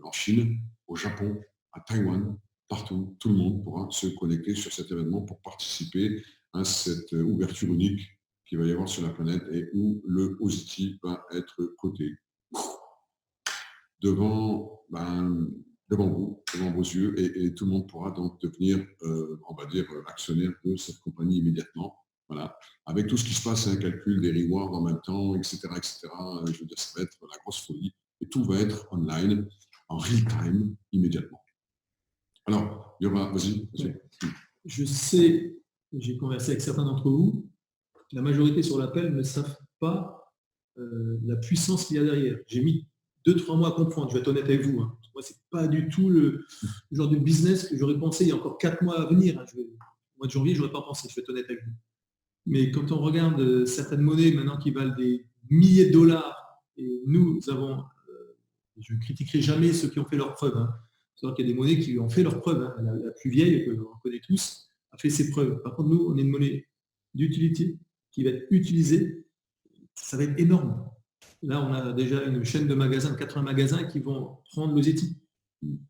en Chine, au Japon, à Taïwan, partout. Tout le monde pourra se connecter sur cet événement pour participer à cette ouverture unique qu'il va y avoir sur la planète et où le OZT va être coté devant vous, devant vos yeux, et tout le monde pourra donc devenir, on va dire, actionnaire de cette compagnie immédiatement. Voilà. Avec tout ce qui se passe, un calcul des rewards en même temps, etc., etc. Je veux dire, ça va être la grosse folie. Et tout va être online, en real time, immédiatement. Alors, il y aura... Vas-y. Je sais, j'ai conversé avec certains d'entre vous, la majorité sur l'appel ne savent pas la puissance qu'il y a derrière. J'ai mis 2-3 mois à comprendre, je vais être honnête avec vous. Hein. Moi, ce n'est pas du tout le genre de business que j'aurais pensé il y a encore 4 mois à venir. Hein. Au mois de janvier, je n'aurais pas pensé, je vais être honnête avec vous. Mais quand on regarde certaines monnaies maintenant qui valent des milliers de dollars, et nous avons, je ne critiquerai jamais ceux qui ont fait leurs preuves. Hein. Il faut savoir qu'il y a des monnaies qui ont fait leurs preuves. Hein. La plus vieille, que l'on connaît tous, a fait ses preuves. Par contre, nous, on est une monnaie d'utilité qui va être utilisée. Ça va être énorme. Là, on a déjà une chaîne de magasins, 80 magasins qui vont prendre l'OZT.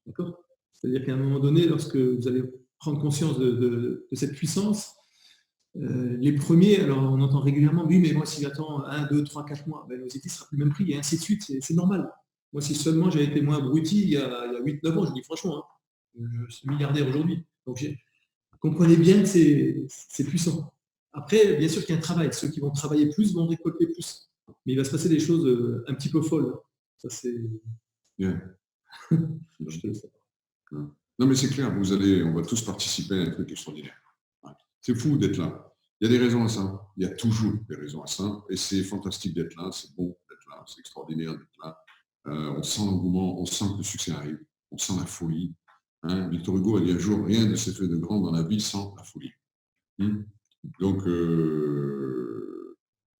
D'accord ? C'est-à-dire qu'à un moment donné, lorsque vous allez prendre conscience de cette puissance, les premiers, alors on entend régulièrement, oui, mais moi, si j'attends 1, 2, 3, 4 mois, l'OZT sera plus le même prix, et ainsi de suite, c'est normal. Moi, si seulement j'avais été moins abruti il y a 8-9 ans, je dis franchement, hein, je suis milliardaire aujourd'hui. Donc, comprenez bien que c'est puissant. Après, bien sûr qu'il y a un travail. Ceux qui vont travailler plus vont récolter plus. Mais il va se passer des choses un petit peu folles. Ça, c'est... Yeah. Je te laisse. Non, mais c'est clair, on va tous participer à un truc extraordinaire. C'est fou d'être là. Il y a des raisons à ça. Il y a toujours des raisons à ça. Et c'est fantastique d'être là. C'est bon d'être là. C'est extraordinaire d'être là. On sent l'engouement. On sent que le succès arrive. On sent la folie. Hein, Victor Hugo a dit un jour, rien ne s'est fait de grand dans la vie sans la folie. Donc,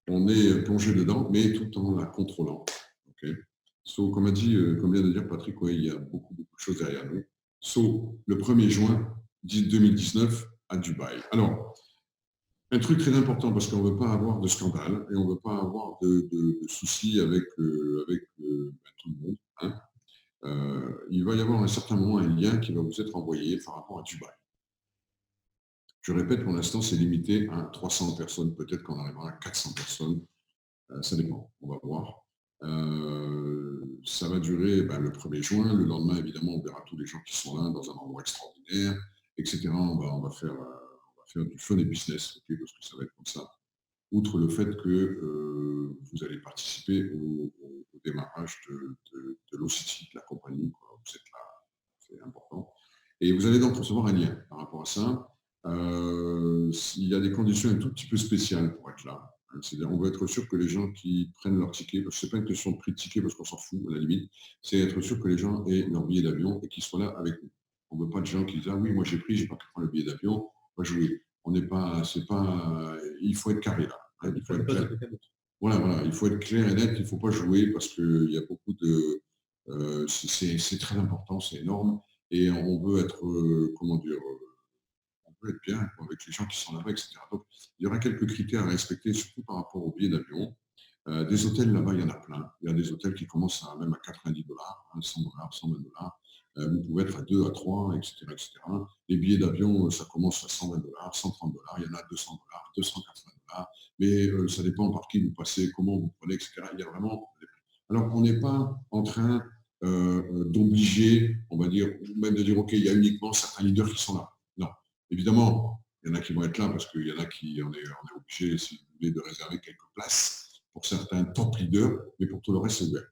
on est plongé dedans, mais tout en la contrôlant. Okay. Comme vient de dire Patrick, ouais, il y a beaucoup de choses derrière nous. Le 1er juin 2019 à Dubaï. Alors, un truc très important, parce qu'on ne veut pas avoir de scandale et on ne veut pas avoir de soucis avec, tout le monde. Hein. Il va y avoir à un certain moment un lien qui va vous être envoyé par rapport à Dubaï. Je répète, pour l'instant, c'est limité à 300 personnes. Peut-être qu'on arrivera à 400 personnes. Ça dépend, on va voir. Ça va durer le 1er juin. Le lendemain, évidemment, on verra tous les gens qui sont là dans un endroit extraordinaire, etc. On va faire du fun et business, okay, parce que ça va être comme ça. Outre le fait que vous allez participer au démarrage de l'OCT, de la compagnie, quoi. Vous êtes là, c'est important. Et vous allez donc recevoir un lien par rapport à ça. Il y a des conditions un tout petit peu spéciales pour être là. C'est-à-dire, on veut être sûr que les gens qui prennent leur ticket, parce que ce n'est pas une question de prix de ticket, parce qu'on s'en fout à la limite, c'est être sûr que les gens aient leur billet d'avion et qu'ils soient là avec nous. On ne veut pas de gens qui disent « Ah oui, moi j'ai pris, j'ai pas pu prendre le billet d'avion, moi jouer ». On n'est pas, c'est pas, il faut être carré là. Hein, il faut être clair. Voilà, il faut être clair et net, il ne faut pas jouer parce qu'il y a beaucoup de... c'est très important, c'est énorme, et on veut être, comment dire, on veut être bien avec les gens qui sont là-bas, etc. Donc, il y aura quelques critères à respecter, surtout par rapport aux billets d'avion. Des hôtels là-bas, il y en a plein. Il y a des hôtels qui commencent même à 90 $, hein, 100 $, 120 $. Vous pouvez être à 2, à 3, etc. etc. Les billets d'avion, ça commence à 120 $, 130 $, il y en a 200 $, 280 $. Mais ça dépend par qui vous passez, comment vous prenez, etc. Il y a vraiment... Alors, on n'est pas en train d'obliger, on va dire, ou même de dire, OK, il y a uniquement certains leaders qui sont là. Non. Évidemment, il y en a qui vont être là parce qu'il y en a qui, on est obligé, si vous voulez, de réserver quelques places pour certains top leaders, mais pour tout le reste, c'est ouvert.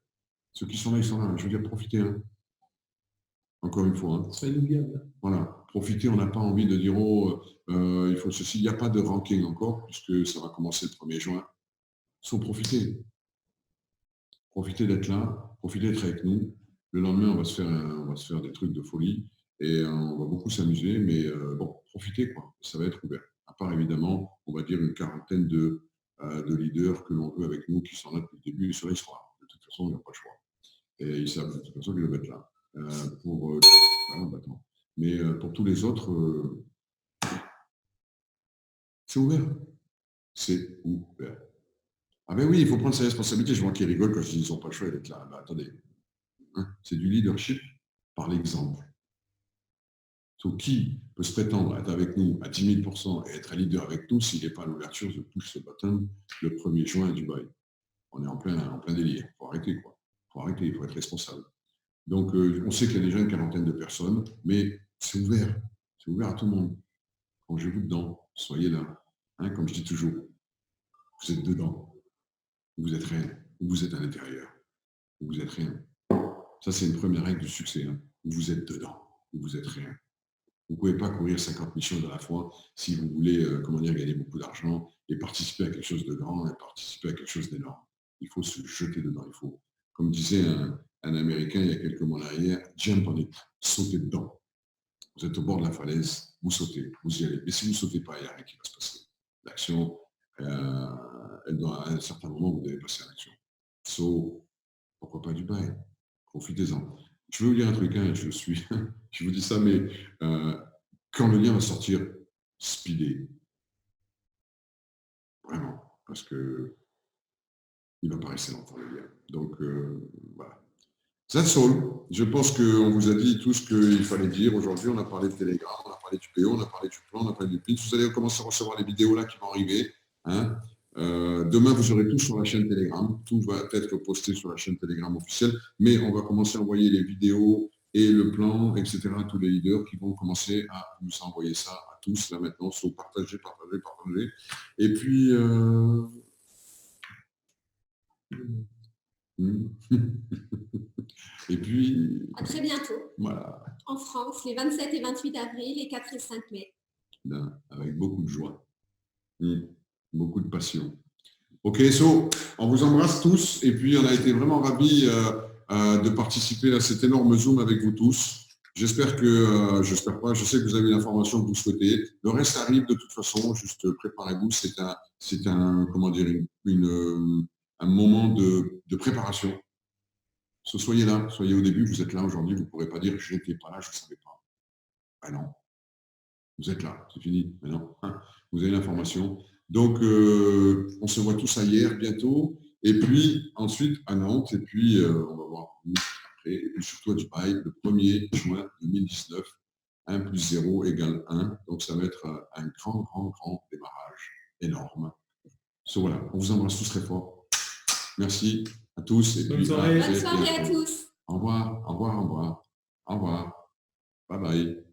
Ceux qui sont là, ils sont là. Je veux dire, profitez. Hein. Encore une fois. Hein. C'est inoubliable. Voilà. Profitez, on n'a pas envie de dire, oh, il faut ceci. Il n'y a pas de ranking encore, puisque ça va commencer le 1er juin. Il faut profiter. Profitez d'être là, profitez d'être avec nous. Le lendemain, on va se faire des trucs de folie et on va beaucoup s'amuser, mais bon, profitez, quoi. Ça va être ouvert. À part, évidemment, on va dire une quarantaine de leaders que l'on veut avec nous, qui sont là depuis le début, et ceux-là, ils seront là. De toute façon, il n'y a pas le choix. Et ils savent de toute façon qu'ils doivent être là. Mais pour tous les autres, c'est ouvert. C'est ouvert. Ah ben oui, il faut prendre ses responsabilités. Je vois qu'ils rigolent quand je dis qu'ils n'ont pas le choix d'être là. Ben, attendez, hein, c'est du leadership par l'exemple. Donc, qui peut se prétendre être avec nous à 10 000% et être un leader avec nous s'il n'est pas à l'ouverture de Push the Button le 1er juin à Dubaï? On est en plein délire. Il faut arrêter, quoi. Il faut arrêter, il faut être responsable. Donc, on sait qu'il y a déjà une quarantaine de personnes, mais c'est ouvert. C'est ouvert à tout le monde. Rangez-vous dedans. Soyez là. Hein, comme je dis toujours, vous êtes dedans. Vous êtes rien. Vous êtes à l'intérieur. Vous êtes rien. Ça, c'est une première règle du succès. Hein. Vous êtes dedans. Vous êtes rien. Vous ne pouvez pas courir 50 missions à la fois si vous voulez gagner beaucoup d'argent et participer à quelque chose de grand et participer à quelque chose d'énorme. Il faut se jeter dedans. Il faut, comme disait un Américain il y a quelques mois en arrière, jump on it, sautez dedans. Vous êtes au bord de la falaise, vous sautez, vous y allez. Mais si vous ne sautez pas, il n'y a rien qui va se passer. L'action, à un certain moment, vous devez passer à l'action. Pourquoi pas Dubaï? Profitez-en. Je vais vous dire un truc, hein, je vous dis ça, mais quand le lien va sortir, speedez. Vraiment, parce que il va pas rester longtemps le lien. Donc, voilà. That's all. Je pense qu'on vous a dit tout ce qu'il fallait dire. Aujourd'hui, on a parlé de Telegram, on a parlé du PO, on a parlé du plan, on a parlé du PIN. Vous allez commencer à recevoir les vidéos là qui vont arriver. Hein. Demain, vous aurez tout sur la chaîne Telegram. Tout va être posté sur la chaîne Telegram officielle. Mais on va commencer à envoyer les vidéos et le plan, etc. à tous les leaders qui vont commencer à nous envoyer ça à tous là maintenant. Soit partager. Et puis... Et puis... À très bientôt. Voilà. En France, les 27 et 28 avril et 4 et 5 mai. Là, avec beaucoup de joie. Beaucoup de passion. Ok, on vous embrasse tous. Et puis, on a été vraiment ravis de participer à cet énorme Zoom avec vous tous. J'espère que, je sais que vous avez l'information que vous souhaitez. Le reste arrive de toute façon, juste préparez-vous. C'est un moment de préparation. Soyez là, soyez au début, vous êtes là aujourd'hui, vous ne pourrez pas dire je n'étais pas là, je ne savais pas. Ben non. Vous êtes là, c'est fini. Mais non. Vous avez l'information. Donc, on se voit tous ailleurs bientôt. Et puis, ensuite, à Nantes. Et puis, on va voir après. Et puis, surtout à Dubaï, le 1er juin 2019. 1 plus 0 égale 1. Donc, ça va être un grand démarrage énorme. So, voilà, on vous embrasse tous très fort. Merci à tous. Et Bonne puis, soirée. Bonne soirée à tous. Au revoir. Au revoir. Au revoir. Au revoir. Bye bye.